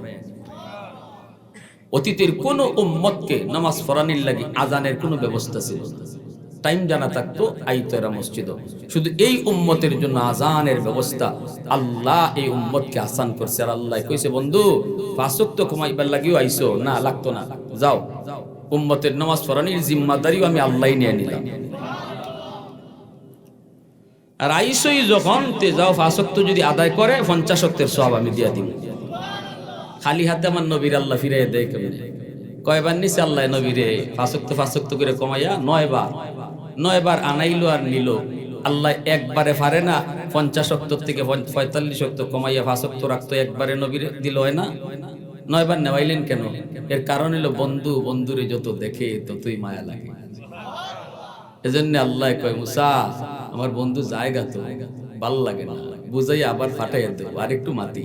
অতীতের কোন উম্মতকে নামাজ পড়ানির লাগি আজানের কোনো ব্যবস্থা ছিল না, টাইম জানা থাকতো, আইতো এরা মসজিদ। শুধু এই উম্মতের জন্য আজানের ব্যবস্থা আল্লাহ এই উম্মতকে আসান করছে। আর আল্লাহ কইছে, বন্ধু 5 ওয়াক্ত কমাইবার লাগিও আইছো না, লাগতো না, যাও উম্মতের নামাজ পড়ানির জিম্মাদারিও আমি আল্লাহ নিয়ে নিলাম। আর আইসোই যখন তে যাও 5 ওয়াক্ত যদি আদায় করে 50 ওয়াক্তের সওয়াব আমি দিয়া দিব। খালি হাতে আমার নবীর আল্লাহ ফিরাই দেয় কেমনে? কয়বার নিছে আল্লাহ নবীরে 5 ওয়াক্ত করে কমাইয়া 9 বার আনাইলো আর নিল। আল্লাহ একবারে পারে না 50 ওয়াক্ত থেকে 45 ওয়াক্ত কমাইয়া 5 ওয়াক্ত রাখতো, একবারে নবীরে দিল হয় না? 9 বার নেওয়াইলেন কেন? এর কারণ হলো বন্ধু বন্ধুরে যত দেখে ততই মায়া লাগে। এজন্য আল্লাহ কয়, মুসা আমার বন্ধু জায়গা তো ভাল লাগে না, বুঝাই আবার ফাটাইয়া দেব, আর একটু মাতি।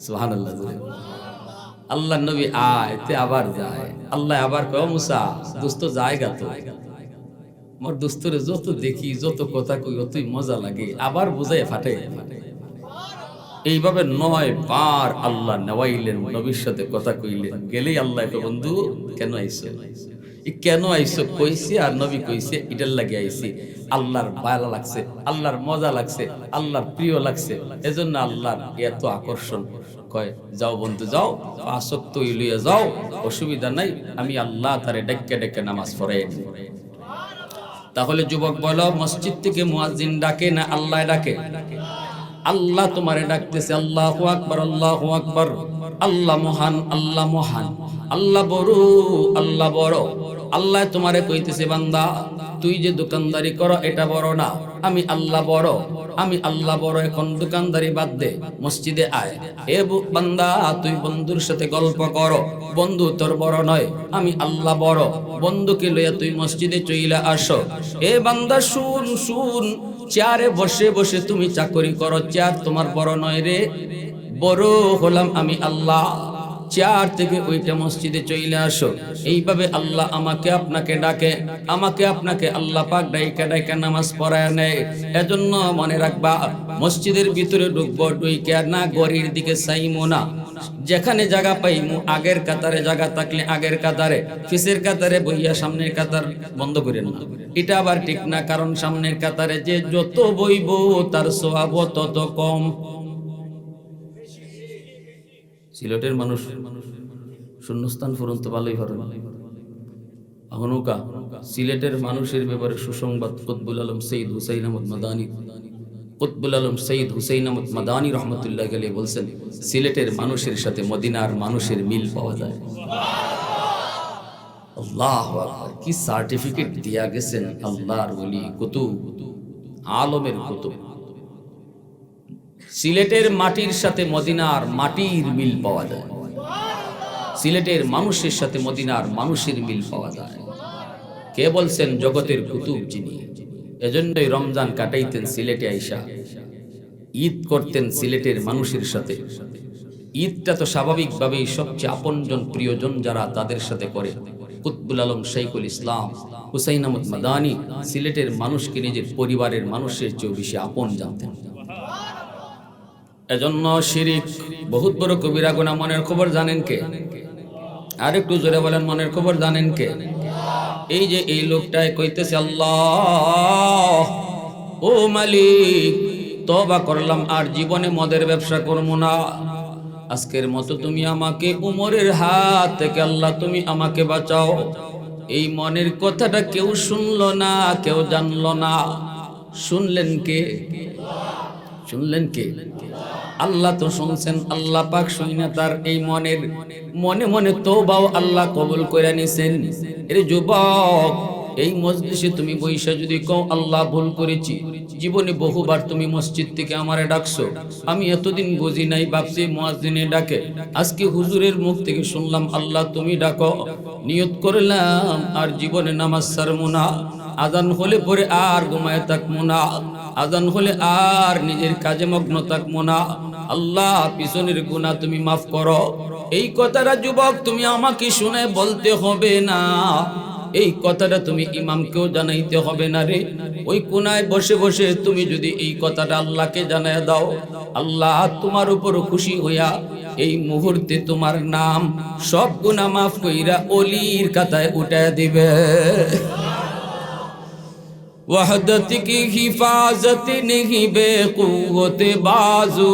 সুবহানাল্লাহ। আল্লাহ নবী আয়তে আবার যায়, আল্লাহ আবার কয়, মুসা দোস্ত জায়গা তো, আমার দোস্তরে যত দেখি যত কথা কই অতই মজা লাগে, আবার বুঝাই ফাটাইয়া। এইভাবে 9 বার আল্লাহ নেওয়াইলেন, নবীর সাথে কথা কইলেন। গেলেই আল্লাহ কয়, বন্ধু কেন আইছো? কেন আইসো কইছি, আর নবী কইছে এটার লাগে আইছি। আল্লাহর ভালো লাগছে, আল্লাহর মজা লাগছে, আল্লাহর প্রিয় লাগছে, এজন্য আল্লাহর এত আকর্ষণ। কয়, যাও বন্ধু যাও, 5 ওয়াক্ত লইয়া যাও, অসুবিধা নাই, আমি আল্লাহ তারে ডেকে ডেকে নামাজ পড়াই দিব। তাহলে যুবক বলো, মসজিদ থেকে মুয়াজ্জিন ডাকে না আল্লাহ ডাকে? আল্লাহ তোমারে ডাকতেছে, আল্লাহু আকবার, আল্লাহু আকবার। আল্লাহ মহান, আল্লাহ মহান, আল্লাহ বড়, আল্লাহ বড়। আল্লাহ তোমারে কইতেছে, বান্দা তুই যে দোকানদারি করো এটা বড় না, আমি আল্লাহ বড়, আমি আল্লাহ বড়। এখন দোকানদারি বাদ দে, মসজিদে আয়। এ বান্দা তুই বন্ধুর সাথে গল্প করো, বন্ধু তোর বড় নয়, আমি আল্লাহ বড়। বন্ধুকে লইয়া তুই মসজিদে চইলা আসো। এ বান্দা শুন শুন, চেয়ারে বসে বসে তুমি চাকরি করো, চেয়ার তোমার বড় নয় রে। বড় হলাম আমি আল্লাহ, চেয়ার থেকে ওইটা মসজিদে চলে আসো। এইভাবে আল্লাহ আমাকে আপনাকে ডাকে, আমাকে আপনাকে আল্লাহ পাক ডাইকা ডাইকা নামাজ পড়ায় নেয়। এজন্য মনে রাখবা, মসজিদের ভিতরে ঢুকবো, ঢুইকে না গড়ির দিকে চাইমো না। যেখানে জায়গা পাইমু, আগের কাতারে জায়গা থাকলে আগের কাতারে, পিছের কাতারে বইয়া সামনের কাতার বন্ধ করেন না। এটা আবার ঠিক না, কারণ সামনের কাতারে যে যত বইব তার সওয়াব তত কম। সিলেটের মানুষ শূন্যস্থান ফুরন্ত ভালোই পারেন। হনুকা সিলেটের মানুষের ব্যাপারে সুসংবাদ। কুতবুল আলম সৈয়দ হুসাইন আহমদ মাদানী, কুতবুল আলম সৈয়দ হুসাইন আহমদ মাদানী রহমতুল্লাহ আলাইহি বলছেন, সিলেটের মানুষের সাথে মদিনার মানুষের মিল পাওয়া যায়। আল্লাহু আকবার, কি সার্টিফিকেট দিয়া গেছেন আল্লাহর ওলি কুতুব, আলমের কুতুব। সিলেটের মাটির সাথে মদিনার মাটির মিল পাওয়া যায়, সিলেটের মানুষের সাথে মদিনার মানুষের মিল পাওয়া যায়। কে বলছেন? জগতের কুতুব যিনি। এজন্যই রমজান কাটাইতেন সিলেটে আইসা, ঈদ করতেন সিলেটের মানুষের সাথে। ঈদটা তো স্বাভাবিকভাবেই সবচেয়ে আপনজন প্রিয়জন যারা তাদের সাথে করে। কুতবুল আলম শাইখুল ইসলাম হুসাইন আহমদ মাদানী সিলেটের মানুষকে নিজের পরিবারের মানুষের চেয়েও বেশি আপন জানতেন। এজন্য শিরিক বহুত বড় কবিরা গুনাহ। মনের খবর জানেন কে? আর একটু জোরে বলেন, মনের খবর জানেন কে? এই যে এই লোকটাই কইতেছে, আল্লাহ ও মালিক, তওবা করলাম, আর জীবনে মদের ব্যবসা করবো না। আজকের মতো তুমি আমাকে উমরের হাত থেকে আল্লাহ তুমি আমাকে বাঁচাও। এই মনের কথাটা কেউ শুনলো না, কেউ জানলো না। শুনলেন কে? শুনলেন কে? আল্লাহ তো শুনছেন। আল্লাহ পাক শুনে তার এই মনের মনে মনে তওবাও আল্লাহ কবুল করে নিছেন। এর যুবক, এই মজলিসে তুমি বৈশা যদি কও আল্লাহ ভুল করেছি, জীবনে বহুবার তুমি মসজিদ থেকে আমারে ডাকছো, আমি এতদিন বুঝি নাই, ভাবছি মুয়াজ্জিনে ডাকে, আজকে হুজুরের মুখ থেকে শুনলাম আল্লাহ তুমি ডাকো, নিয়ত করলাম আর জীবনে নামাজ ছাড়বো না। আজান হলে পরে আর ঘুমায় থাকবো না, আজান হলে আর নিজের কাজে মগ্ন থাকবো না। আল্লাহ পিছনের গুনাহ তুমি মাফ করো। এই কথাটা যুবক তুমি আমাকে শুনে বলতে হবে না, এই কথাটা তুমি ইমামকেও জানাইতে হবে না রে। ওই কোনায় বসে বসে তুমি যদি এই কথাটা আল্লাহকে জানায় দাও, আল্লাহ তোমার উপর খুশি হইয়া এই মুহূর্তে তোমার নাম সব গুনাহ মাফ কইরা ওলির খাতায় উঠায় দিবে। वहदत की हिफाजत नहीं बेक़ुव्वत बाजू,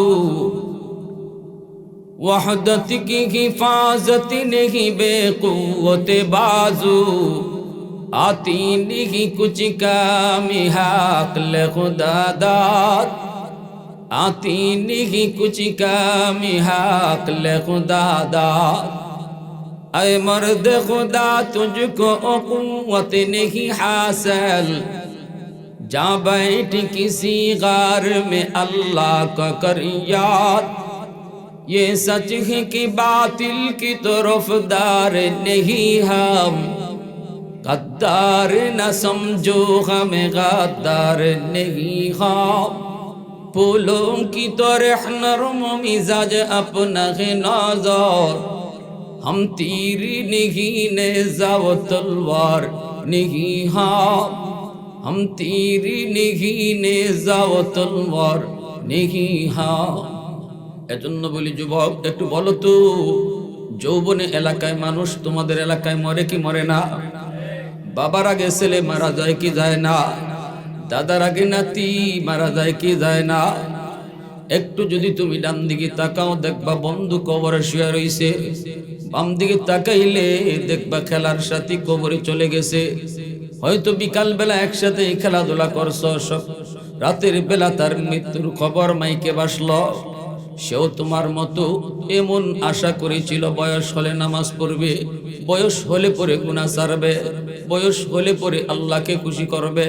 वहदत की हिफाजत नहीं बेक़ुव्वत बाजू, आती नहीं कुछ कामी हाक़ल खुदा दाद, आती नहीं कुछ कामी हाक़ल खुदा दाद। ऐ मर्द खुदा तुझको क़ुव्वत नहीं हासिल, जा बैठ किसी गार में अल्लाह का कर याद। ये सच है कि बातिल की तरफदार नहीं हम, गद्दार न समझो हमें गद्दार नहीं हम। फूलों की तरह नरम मिजाज अपना है नज़र, हम तीर नहीं नेज़ा व तलवार नहीं हम, हम तीर नहीं नेज़ा व तलवार नहीं हम। এজন্য বলি যুবক, একটু বলো তো, যৌবনে এলাকায় মানুষ তোমাদের এলাকায় মরে কি মরে না? বাবার আগে ছেলে মারা যায় কি যায় না? দাদার আগে নাতি মারা যায় কি যায় না? একটু যদি তুমি ডান দিকে তাকাও দেখবা বন্ধু কবরে শুয়ে রইছে, বাম দিকে তাকাইলে দেখবা খেলার সাথী কবরে চলে গেছে। হয়তো বিকাল বেলা একসাথে খেলাধুলা করছো, সব রাতের বেলা তার মৃত্যুর খবর মাইকে বাসলো। সেও তোমার মতো এমন আশা করেছিল বয়স হলে নামাজ পড়বে, বয়স হলে পরে গুনাহ ছাড়বে, বয়স হলে পরে আল্লাহকে খুশি করবে,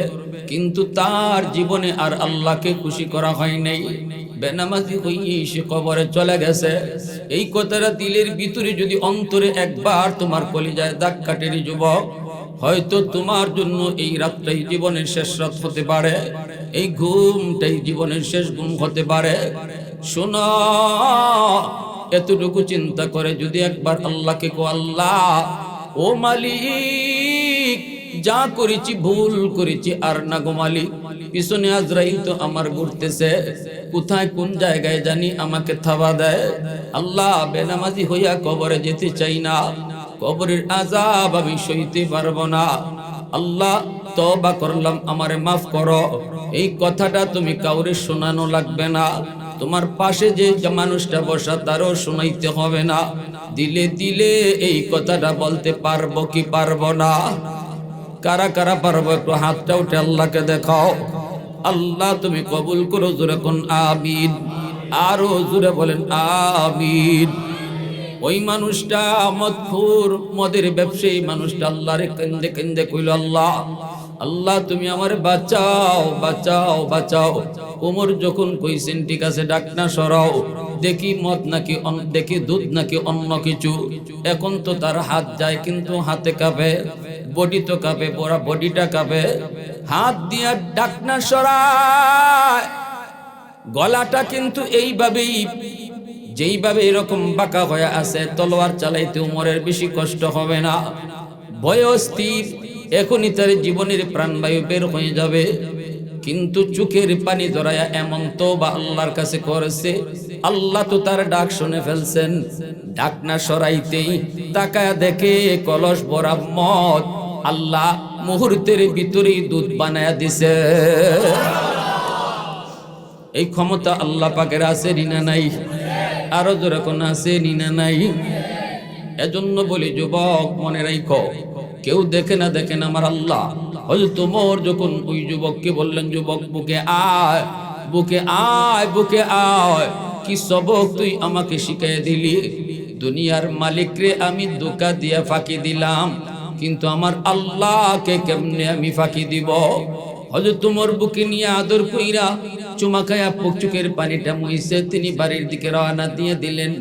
কিন্তু তার জীবনে আর আল্লাহকে খুশি করা হয় নাই। বেনামাজি হয়ে সে কবরে চলে গেছে। এই কথাটা দিলের ভিতরে যদি অন্তরে একবার তোমার কলিজায় দাগ কাটে রে যুবক, হয়তো তোমার জন্য এই রাতটাই জীবনের শেষ রাত হতে পারে, এই ঘুমটাই জীবনের শেষ ঘুম হতে পারে। শোনো, এতটুকু চিন্তা করে যদি একবার আল্লাহকে কো, আল্লাহ ও মালিক, যা করেছি ভুল করেছি আর না গো মালিক, পিছনে আজরাইল তো আমার ঘুরতেছে, কোথায় কোন জায়গায় জানি আমাকে থাবা দেয়। আল্লাহ বেনামাজি হইয়া কবরে যেতে চাই না, কবরের আযাব আমি সইতে পারবো না। আল্লাহ তওবা করলাম, আমারে মাফ করো। এই কথাটা তুমি কাউরে শোনানো লাগবে না, তোমার পাশে যে মানুষটা বসা তারও শোনাইতে হবে না। দিলে দিলে এই কথাটা বলতে পারবো কি পারবো না? কারা কারা পারবো একটু হাতটা উঠে আল্লাহকে দেখাও। আল্লাহ তুমি কবুল করো, জোরে কোন আমিন, আরো জোরে বলেন আমিন। ওই মানুষটা মদখোর, মদের ব্যবসায়ী মানুষটা আল্লাহরে কেন্দে কেন্দে কইল, আল্লাহ আল্লাহ তুমি আমার বাঁচাও বাঁচাও বাঁচাও। ওমর যখন কইছেন ঠিক আছে ডাকনা সরাও, দেখি মদ নাকি দেখি দুধ নাকি অন্য কিছু। এখন তো তার হাত যায় কিন্তু হাতে কাঁপে, বডি তো কাঁপে, পুরা বডিটা কাঁপে। হাত দিয়া ডাকনা সরায়, গলাটা কিন্তু এইভাবেই, যেইভাবে এরকম বাঁকা হয়ে আছে, তলোয়ার চালাইতে উমরের বেশি কষ্ট হবে না, বয়স স্থির, এখনই তার জীবনের প্রাণবায়ু বের হয়ে যাবে। কিন্তু চোখের পানি জড়ায়া এমন তওবা আল্লাহর কাছে করেছে, আল্লাহ তো তার ডাক শুনে ফেলছেন। ডাক না সরাইতেই তাকায়া দেখে কলস ভরা মদ, আল্লাহ মুহূর্তের ভিতরেই দুধ বানায়া দিছে। এই ক্ষমতা আল্লাহ পাকের আছে না নাই? আরো জোরে কোন আছে না নাই? এজন্য বলি যুবক মনে রাখো, কেউ দেখে না দেখেন আমার আল্লাহ। হযরত ওমর যখন ওই যুবককে বললেন, যুবক বুকে আয়, বুকে আয়, বুকে আয়, কি সবক তুই আমাকে শিখিয়ে দিলি। দুনিয়ার মালিক রে আমি ধোঁকা দিয়া ফাঁকি দিলাম, কিন্তু আমার আল্লাহকে কেমনে আমি ফাঁকি দিব। হযরত ওমর বুকে নিয়ে আদর কইরা চুমা খায়া চোখের পানিটা মুইছে তিনি বাড়ির দিকে রওনা দিয়ে দিলেন।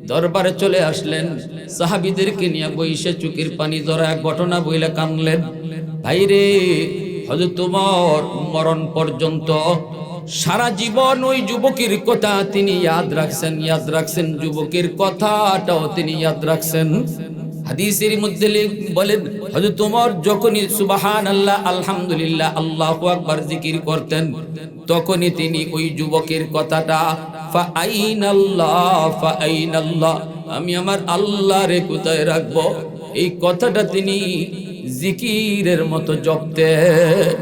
দরবারে চলে আসলেন, সাহাবীদেরকে নিয়ে বইসে চোখের পানি ধরা ঘটনা বইলা কানলেন। ভাইরে, হযরত ওমর মরণ পর্যন্ত সারা জীবন ওই যুবকের কথা তিনি ইয়াদ রাখছেন, যুবকের কথাটাও তিনি ইয়াদ রাখছেন। হাদিসের মধ্যে বলেন, হযরত ওমর যখনই সুবহানাল্লাহ, আলহামদুলিল্লাহ, আল্লাহু আকবার জিকির করতেন, তখনই তিনি ওই যুবকের কথাটা ফা আইনাল্লাহ, আমি আমার আল্লাহরে কোথায় রাখবো, এই কথাটা তিনি জিকিরের মতো জপতেন।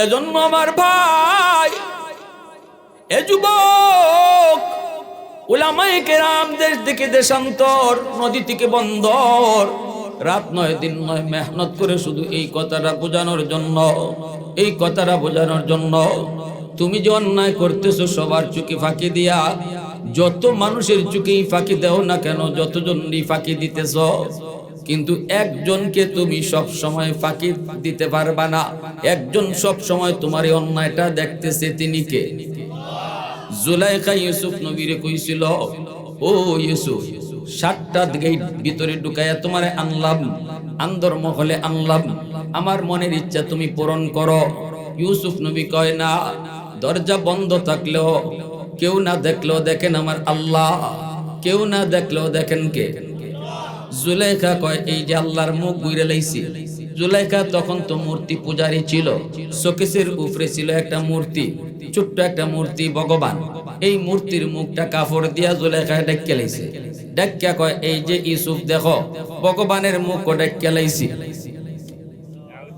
এজন্য আমার ভাই, এ যুবক, উলামায়ে কেরাম দেশ থেকে দেশান্তর, নদী থেকে বন্দর, রাত নয় দিন নয় মেহনত করে শুধু এই কথাটা বোঝানোর জন্য, এই কথাটা বোঝানোর জন্য। তুমি যে অন্যায় করতেছো সবার চোখে ফাঁকি দিয়া, যত মানুষের চোখেই ফাঁকি দাও না কেন, যতজনই ফাঁকি দিতেছ, কিন্তু একজনকে তুমি সব সময় ফাঁকি দিতে পারবা না। একজন সব সময় তোমার এই অন্যায়টা দেখতেছে, তিনি কে? জুলাইখা ইউসুফ নবীরে কইছিল, ও ইউসুফ, 7টা গেট ভিতরে ঢুকাইয়া তোমারে আনলাম, আন্দর মহলে আনলাম, আমার মনের ইচ্ছা তুমি পূরণ করো। ইউসুফ নবী কয় না, দরজা বন্ধ থাকলেও, কেউ না দেখলেও দেখেন আমার আল্লাহ, কেউ না দেখলেও দেখেন কে? জুলাইখা কয়, এই যে আল্লাহর মুখ ঘুরে লাইছি। জুলাইখা তখন তো মূর্তি পূজারী ছিল, শোকেসের উপরে ছিল একটা মূর্তি, ছোট্ট একটা মূর্তি ভগবান। এই মূর্তির মুখটা কাপড় দিয়া জুলাইখা ঢেকে লাইছে। ঢেকে কয়, এই যে ইউসুফ দেখো, ভগবানের মুখ ঢেকে লাইছি।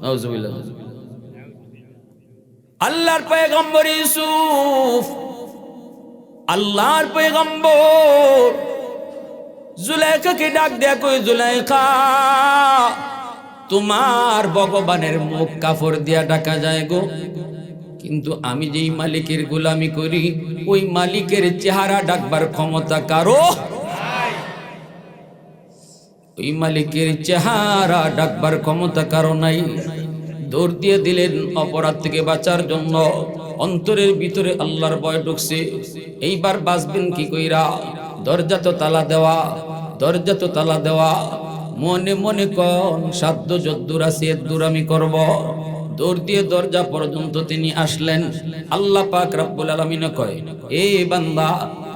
নাউজুবিল্লাহ। আল্লাহর পয়গম্বর ইউসুফ, আল্লাহর পয়গম্বর জুলাইখাকে ডাক দেয়া কই, জুলাইখা, তোমার ভগবানের মুখ কাপড় দিয়া ঢাকা যায় গো, কিন্তু আমি যেই মালিকের গোলামি করি, ওই মালিকের চেহারা ডাকবার ক্ষমতা কারো? ওই মালিকের চেহারা ডাকবার ক্ষমতা কারো নাই। দৌড় দিয়ে দিলেন অপরাধ থেকে বাঁচার জন্য। অন্তরের ভিতরে আল্লাহর ভয় ঢুকছে, এইবার বাঁচবেন কি কইরা? দরজা তো তালা দেওয়া, দরজা তো তালা দেওয়া। মনে মনে কোন সাধ্য যদ্দুর আছে এদ্দুর আমি করব। দৌড় দিয়ে দরজা পর্যন্ত তিনি আসলেন। আল্লাহ পাক রব্বুল আলামিন কয়, এ বান্দা,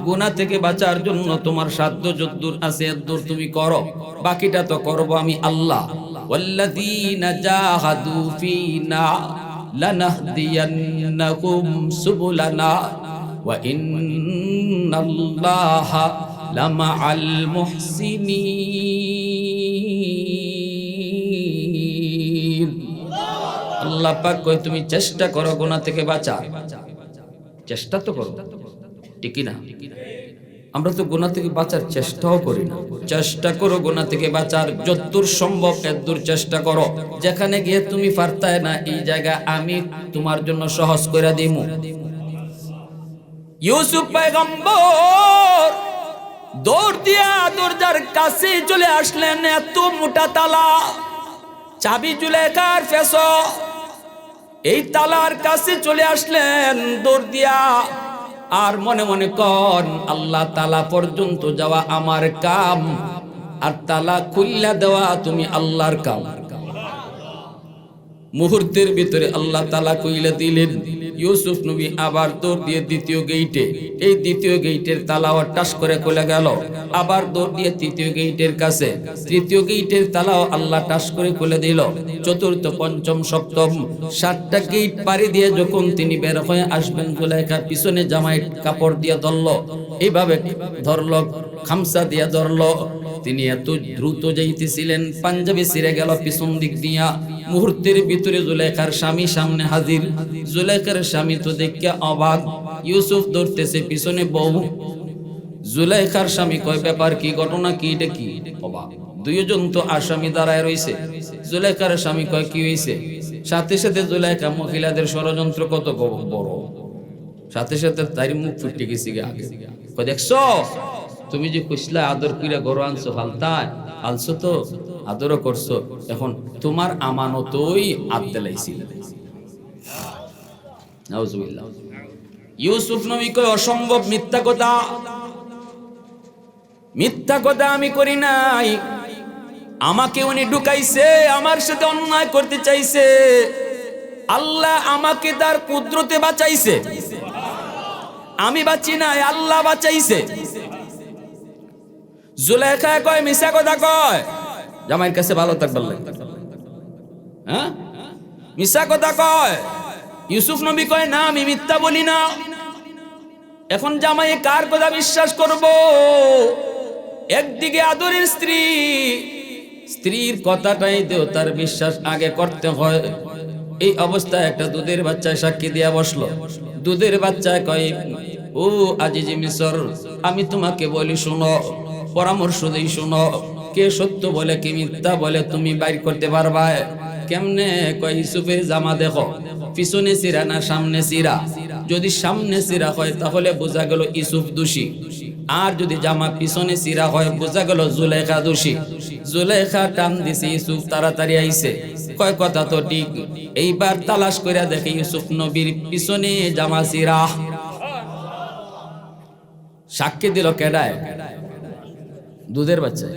গুনাহ থেকে বাঁচার জন্য তোমার সাধ্য যদ্দূর আছে এতদূর তুমি করো, বাকিটা তো করব আমি আল্লাহ। ওয়াল্লাযীনা জাহাদু ফীনা লানাহদিয়ান্নাহুম সুবুলানা ওয়া ইন্নাল্লাহা লামাআল মুহসিনিন। আল্লাহ পাক কয় তুমি চেষ্টা করো গুনাহ থেকে বাঁচা, চেষ্টা তো করো, ঠিক না? আমরা তো গুনাহ থেকে বাঁচার চেষ্টাও করি না। চেষ্টা করো গুনাহ থেকে বাঁচার, যতদূর সম্ভব এতদূর চেষ্টা করো। যেখানে গিয়ে তুমি পারতায় না, এই জায়গা আমি তোমার জন্য সহজ করে দিমু। ইউসুফ পয়গম্বর দৌড় দিয়া দরজার কাছে চলে আসলেন। এত মোটা তালা, চাবি জুলেখার ফেস, এই তালার কাছে চলে আসলেন দৌড় দিয়া। আর মনে মনে কন, আল্লাহ তালা পর্যন্ত যাওয়া আমার কাম, আর তালা খুললা দেওয়া তুমি আল্লাহর কাম। মুহূর্তের ভিতরে আল্লাহ তালা কইলে দিলেন। ইউসুফ নবী আবার দৌড় দিয়ে দ্বিতীয় গেইটে, এই দ্বিতীয় গেইটের তালাও টাস করে খুলে গেল। আবার দৌড় দিয়ে তৃতীয় গেইটের কাছে, তৃতীয় গেইটের তালাও আল্লাহ টাস করে খুলে দিল। চতুর্থ, পঞ্চম, সপ্তম, 7টা গেইট পাড়ি দিয়ে যখন তিনি বের হয়ে আসবেন, জুলাইখার পিছনে জামাই কাপড় দিয়ে ধরলো, এইভাবে ধরলো, খামসা দিয়ে ধরলো। তিনি এত দ্রুত যাইতেছিলেন, পাঞ্জাবি ছিঁড়ে গেল পিছন দিক দিয়া। মুহূর্তের ভিতরে জুলেখার স্বামী সামনে হাজির। জুলেখার স্বামী তো দেখে অবাক, ইউসুফ ধরতেছে, পিছনে বউ। জুলেখার স্বামী কয়, ব্যাপার কি, ঘটনা কি, এটা কি? অবাক, দুইজন তো আসামি দাঁড়ায় রইছে। জুলেখার স্বামী কয়, কি হইছে? সাথে সাথে জুলেখা, মহিলাদের ষড়যন্ত্র কত বড়, সাথে সাথে তার মুখ ফুটে গেছে আগে। কয়, দেখছো তুমি যে কইসলা আদর কইরা ঘর আনছো, হালতায় আলছো তো, আদরও করছো, এখন তোমার আমানতই আবদালাইছিল। নাউজুবিল্লাহ। ইউসুফ নবী কয়, অসম্ভব, মিথ্যা কথা, মিথ্যা কথা আমি করি নাই। আমাকে উনি ঢুকাইছে, আমার সাথে অন্যায় করতে চাইছে। আল্লাহ আমাকে তার কুদরতে বাঁচাইছে, আমি বাঁচি নাই, আল্লাহ বাঁচাইছে। জুলেখা কয়, মিছা কথা কয়, জামাইয়ের কাছে ভালো থাকবার লাগে, হ্যাঁ, মিছা কথা কয়। ইউসুফ নবী কয়, না, আমি মিথ্যা বলি না। এখন জামাই কার কথা বিশ্বাস করব? একদিকে আদরের স্ত্রী, স্ত্রীর কথাটাই দেও তার বিশ্বাস আগে করতে হয়। এই অবস্থায় একটা দুধের বাচ্চায় সাক্ষী দিয়া বসলো। দুধের বাচ্চায় কয়, ও আজিজি মিসর, আমি তোমাকে বলি শুনো, পরামর্শ দেই শুনো, কে সত্য বলে কে মিথ্যা বলে তুমি বাইর করতে পারবা কেমনে? কয়, ইউসুফের জামা দেখো, পিছনে চিরা না সামনে চিরা? যদি সামনে চিরা হয় তাহলে বোঝা গেল ইউসুফ দোষী, আর যদি জামা পিছনে চিরা হয় বোঝা গেল জুলেখা দোষী। জুলেখা টান দিছে, ইউসুফ তাড়াতাড়ি আইছে। কয়, কথা তো ঠিক। এইবার তালাশ করে দেখে ইউসুফ নবীর পিছনে জামা চিরা। সাক্ষী দিল কেডায়? দুধের বাচ্চা।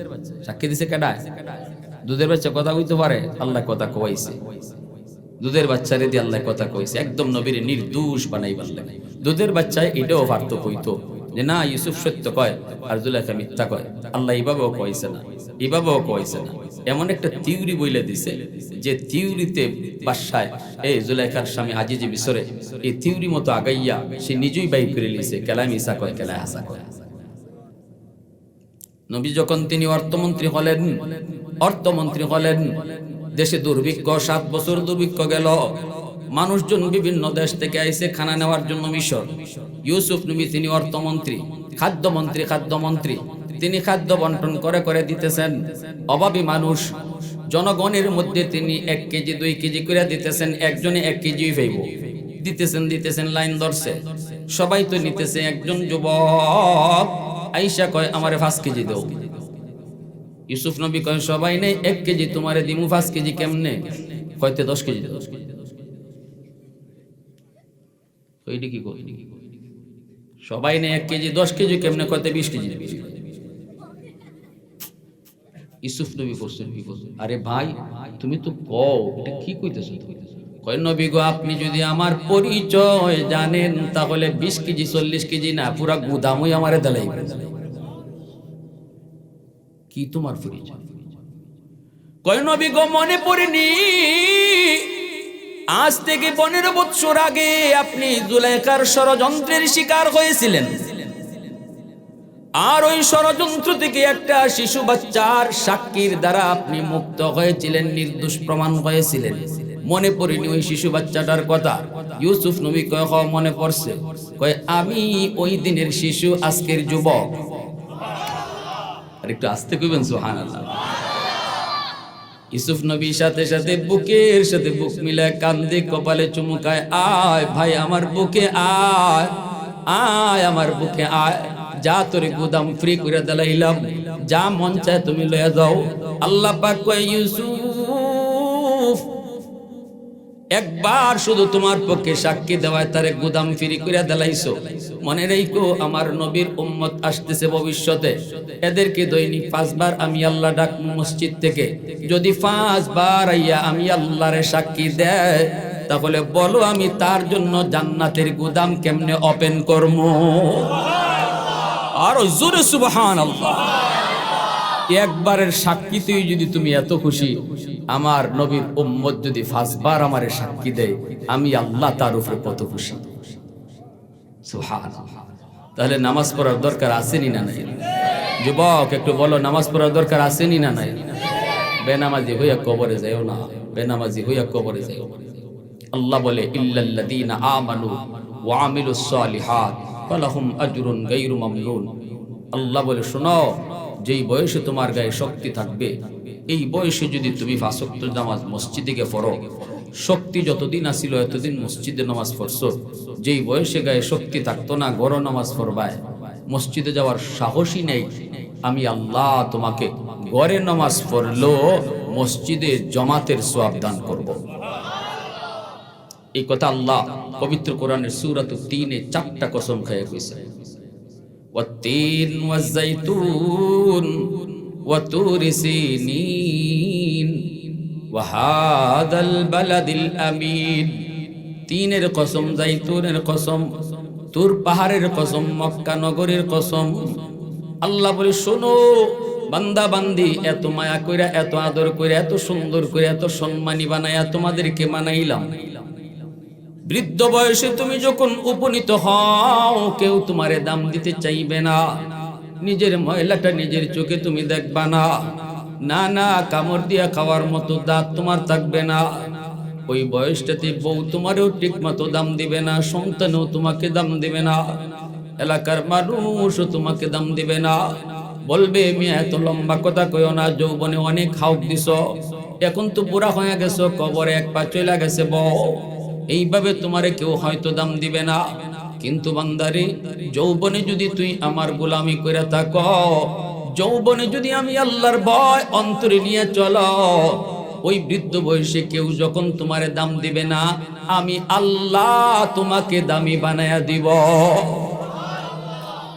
সাক্ষী দিছে কেডায়? দুধের বাচ্চা কথা কইতে পারে, আল্লাহ কথা কইছে। দুধের বাচ্চারে দিয়ে আল্লাহ কথা কইছে, একদম নবীরে নির্দোষ বানাইবার লাগে। দুধের বাচ্চায় এটাও পারত কইতো যে না, ইউসুফ সত্য কয় আর জুলেখা মিথ্যা কয়। আল্লাহ এইভাবেও কইছে না, এইভাবেও কইছে না, এমন একটা থিওরি বইলে দিছে যে থিওরিতে বাদশায় এই জুলেখার স্বামী আজিজি মিসরে এই থিওরি মতো আগাইয়া সে নিজেই বাইর করে লিছে, কেলায় মিসা কয়, কেলায় হাসা কয়। নবী যখন তিনি অর্থমন্ত্রী হলেন, দেশে দুর্ভিক্ষ, 7 বছর দুর্ভিক্ষ গেল। মানুষজন বিভিন্ন দেশ থেকে আইছে খানা নেওয়ার জন্য মিশর। ইউসুফ নবী তিনি অর্থমন্ত্রী, খাদ্যমন্ত্রী, তিনি খাদ্য বন্টন করে দিতেছেন। অভাবী মানুষ, জনগণের মধ্যে তিনি 1 কেজি 2 কেজি করে দিতেছেন, একজনে 1 কেজি পাইব, দিতেছেন, লাইন ধরছে, সবাই তো নিতেছে। একজন যুবক আইসা কয়, আমারে 5 কেজি দাও। ইউসুফ নবী কয়, সবাই নেই 1 কেজি, তোমারে দিমু 5 কেজি কেমনে? কয়তে 10 কেজি দাও। কইডি কি কই, সবাই নেই 1 কেজি, 10 কেজি কেমনে? কয়তে 20 কেজি দিবি। ইউসুফ নবী বলছেন, আরে ভাই তুমি তো কও, এটা কি কইতেছ? কয় নবী গো, আপনি যদি আমার পরিচয় জানেন তাহলে 20 কেজি 40 কেজি না, পুরা গুদামই আমারে দেলাইবে। কি তোমার পরিচয়? কয় নবী গো, মনে পড়েনি আজ থেকে 15 বছর আগে আপনি জুলাইখার ষড়যন্ত্রের শিকার হয়েছিলেন, আর ওই ষড়যন্ত্র থেকে একটা শিশু বাচ্চার সাক্ষীর দ্বারা আপনি মুক্ত হয়েছিলেন, নির্দোষ প্রমাণ হয়েছিলেন। মনে পড়েনি ওই শিশু বাচ্চাটার কথা? ইউসুফ নবী কয়, মনে পড়ছে। কয় আমি ওই দিনের শিশু, আজকের যুবক। আর একটু আস্তে কইবেন সুবহানাল্লাহ। ইউসুফ নবী সাথে সাথে বুকের সাথে বুক মিলায় কান্দে, কপালে চুমুকায়, আয় ভাই আমার বুকে আয়, আয় আমার বুকে আয়, যা তোরে গুদাম ফ্রি করে দিলাম, যা মন চায় তুমি লয়ে যাও। আল্লাহ পাক কয়, ইউসুফ একবার শুধু তোমার পক্ষে সাক্ষী দেওয়ায় তারে গুদাম ফ্রি করে দিলাইছো। মনে রাখো আমার নবীর উম্মত আসতেছে ভবিষ্যতে, এদেরকে দৈনিক 5 বার আমি আল্লাহ ডাকবো মসজিদ থেকে। যদি 5 বার আইয়া আমি আল্লাহরে সাক্ষী দেয়, তাহলে বলো আমি তার জন্য জান্নাতের গুদাম কেমনে ওপেন করবো? আর জোরে সুবহানাল্লাহ। একবারের সাক্ষীতেই যদি তুমি এত খুশি, আমার নবীর উম্মত যদি 5 বার আমারে সাক্ষী দেয়, আমি আল্লাহ তার উপরে কত খুশি। সুবহানাল্লাহ। তাহলে নামাজ পড়ার দরকার আসেনি না নাই? যুবক একটু বলো, নামাজ পড়ার দরকার আসেনি না নাই? বেনামাজি হইয়া কবরে যাও না, বেনামাজি হইয়া কবরে যাও। আল্লাহ বলে, ইল্লাল্লাযীনা আমানু ওয়া আমিলুস সালিহাত ফালাহুম আজরুন গায়রু মামনুন। আল্লাহ বলে, শোনো, যেই বয়সে তোমার গায়ে শক্তি থাকবে, এই বয়সে যদি তুমি 5 ওয়াক্ত নামাজ মসজিদে গিয়ে পড়ো, শক্তি যতদিন আসিল এতদিন মসজিদে নামাজ পড়ছো। যেই বয়সে গায়ে শক্তি থাকতো না, ঘরে নামাজ পড়বায়, মসজিদে যাওয়ার সাহসই নেই, আমি আল্লাহ তোমাকে ঘরে নামাজ পড়লো মসজিদে জমাতের সওয়াব দান করব। এই কথা আল্লাহ পবিত্র কোরআনের সূরা 3-এ 4টা কসম খেয়ে কইছে, ওয়াত-তিন ওয়াজ-যাইতুন ওয়া তুরি সিনিন ওয়া হাদাল বালাদিল আমিন। 3-এর কসম, যাইতুনের কসম, তুর পাহাড়ের কসম, মক্কা নগরের কসম। আল্লাহ বলে, শোনো বান্দা বান্দি, এত মায়া কইরা, এত আদর কইরা, এত সুন্দর করে, এত সম্মানী বানায়া তোমাদেরকে মানাইলাম। বৃদ্ধ বয়সে তুমি যখন উপনীত হও, কেউ তোমারে দাম দিতে চাইবে না। নিজের ময়লাটা নিজের চোখে তুমি দেখবা না। না না, কামড় দিয়া খাওয়ার মতো দাঁত তোমার থাকবে না। ওই বয়সটাতে বউ তোমারও ঠিক মতো দাম দিবে না, সন্তানও তোমাকে দাম দিবে না, এলাকার মানুষও তোমাকে দাম দিবে না। বলবে, মিয়া এত লম্বা কথা কইও না, যৌবনে অনেক হাউক দিছ, এখন তো বুড়া হয়ে গেছো, কবরে এক পা চলে গেছে বউ। এইভাবে তোমারে কেউ হয়তো দাম দিবে না। কিন্তু বান্দারে, যৌবনে যদি তুই আমার গোলামি করে থাকো, যৌবনে যদি আমি আল্লাহর ভয় অন্তরে নিয়ে চলো, ওই বৃদ্ধ বয়সে কেউ যখন তোমারে দাম দিবে না, আমি আল্লাহ তোমাকে দামি বানায়া দিব।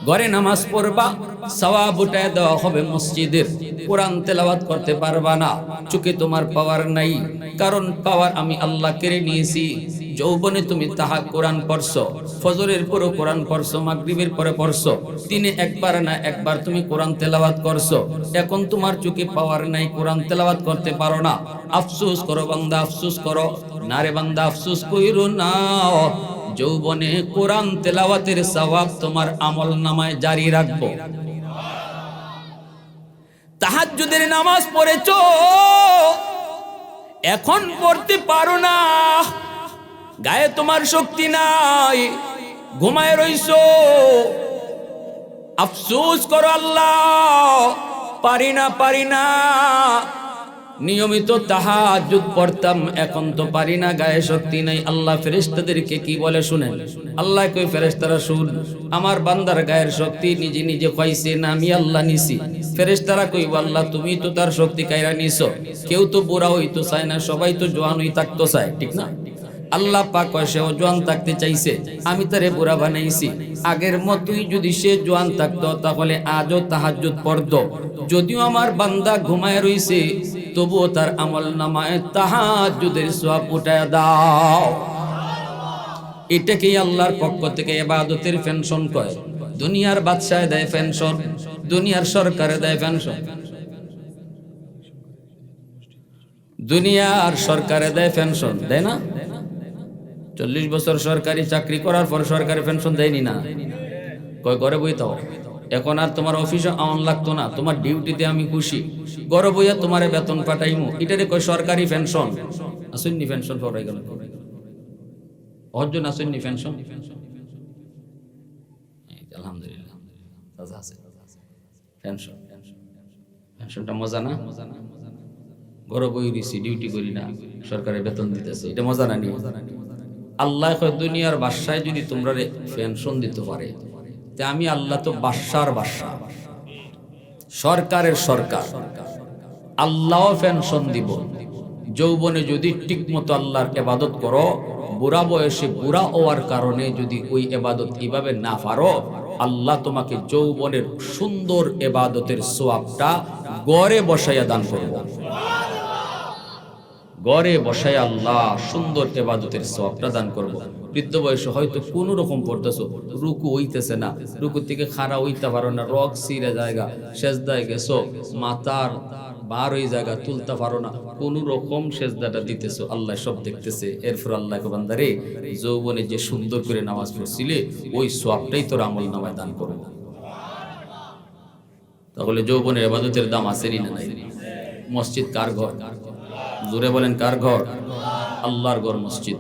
ঘরে নামাজ পড়বা, সওয়াব উঠায় দেওয়া হবে মসজিদের। কোরআন তেলাওয়াত করতে পারবা না, চোখে তোমার পাওয়ার নাই, কারণ পাওয়ার আমি আল্লাহ কেড়ে নিয়েছি। যৌবনে তুমি তাহা কোরআন পড়ছো, ফজরের পরও কোরআন পড়ছো, মাগরিবের পরে পড়ছো, দিনে একবার না একবার তুমি কোরআন তেলাওয়াত করছো। এখন তোমার চোখে পাওয়ার নাই, কোরআন তেলাওয়াত করতে পারো না। আফসোস করো বান্দা, আফসোস করো না রে বান্দা, আফসোস কইরো না। যৌবনে কোরআন তেলাওয়াতের সওয়াব তোমার আমল নামায় জারি রাখবো। তাহাজ্জুদের নামাজ পড়েছো, এখন পড়তে পারো না, গায়ে তোমার শক্তি নাই, ঘুমায় রইছো, আফসোস করো, আল্লাহ পারি না, পারি না। নিয়মিত তাহাজ্জুদ পড়তাম, এখন তো পারি না, গায়ে শক্তি নাই। আল্লাহ ফেরেশতাদেরকে কি বলে শুনেন? আল্লাহ কই, ফেরেশতারা শুন, আমার বান্দার গায়ের শক্তি নিজে নিজে পাইছে না আমি আল্লাহ নিছি। ফেরেশতারা কইব, আল্লাহ তুমি তো তার শক্তি কাইরা নিছো। কেউ তো বুড়া হইতো চায় না, সবাই তো জওয়ান হই থাকতো চায়, ঠিক না? আল্লাহ পাক কয়, সেও জওয়ান থাকতে চাইছে, আমি তারে বুড়া বানাইছি। আগের মতোই যদি সে জওয়ান থাকতো, তাহলে আজও তাহাজ্জুদ পড়তো। যদিও আমার বান্দা ঘুমায় রইছে, তবুও তার আমল নামায় তাহাজ্জুদের সওয়াব উঠায় দাও। এটাকেই আল্লাহর পক্ষ থেকে ইবাদতের পেনশন কয়। দুনিয়ার বাদশায় দেয় পেনশন, দুনিয়ার সরকারে দেয় পেনশন, দুনিয়ার সরকারে দেয় পেনশন, দেয় না? 40 বছর সরকারি চাকরি করার পর সরকারি পেনশন দেয়নি না? কয় ঘরে বইতাও, এখন আর তোমার অফিসে আওয়ান লাগতো না, তোমার ডিউটিতে আমি খুশি, ঘরে বইয়া তোমার বেতন পাঠাইমু, এটারে কয় সরকারি পেনশন। আসেননি পেনশন পড়াই গেল, অর্জন আসেননি পেনশন? আলহামদুলিল্লাহ পেনশন, পেনশনটা মজা না? ঘরে বই দিছি, ডিউটি করি না, সরকারের বেতন দিতেছে, এটা মজা না? নিয়ে আল্লাহ কয় দুনিয়ার বাদশায় যদি তোমরা পেনশন দিতে পারে, তে আমি আল্লাহ তো বাদশার বাদশা, সরকারের সরকার, আল্লাহ পেনশন দিব। যৌবনে যদি ঠিক মতো আল্লাহর ইবাদত করো, বুড়া বয়সে বুড়া হওয়ার কারণে যদি ওই ইবাদত এইভাবে না পারো, আল্লাহ তোমাকে যৌবনের সুন্দর ইবাদতের সওয়াবটা ঘরে বসাইয়া দান করব। ঘরে বসাই আল্লাহ সুন্দর ইবাদতের সওয়াবটা দান করব। বৃদ্ধ বয়সে হয়তো কোনো রকম পড়তেছো, রুকু হইতেছে না, রুকু থেকে খাড়া হইতে পারো না, রক সিরে জায়গা, সেজদায় গেছো, মাথার বার ওই জায়গা তুলতে পারো না, কোন রকম সেজদাটা দিতেছো, আল্লাহ সব দেখতেছে। এরপর আল্লাহ বান্দারে যৌবনে যে সুন্দর করে নামাজ পড়ছিলে ওই সওয়াবটাই তোর আমল নামায় দান করব। তাহলে যৌবনের ইবাদতের দাম আছে না নাই? মসজিদ কার ঘর? জোরে বলেন কার ঘর? আল্লাহর ঘর মসজিদ।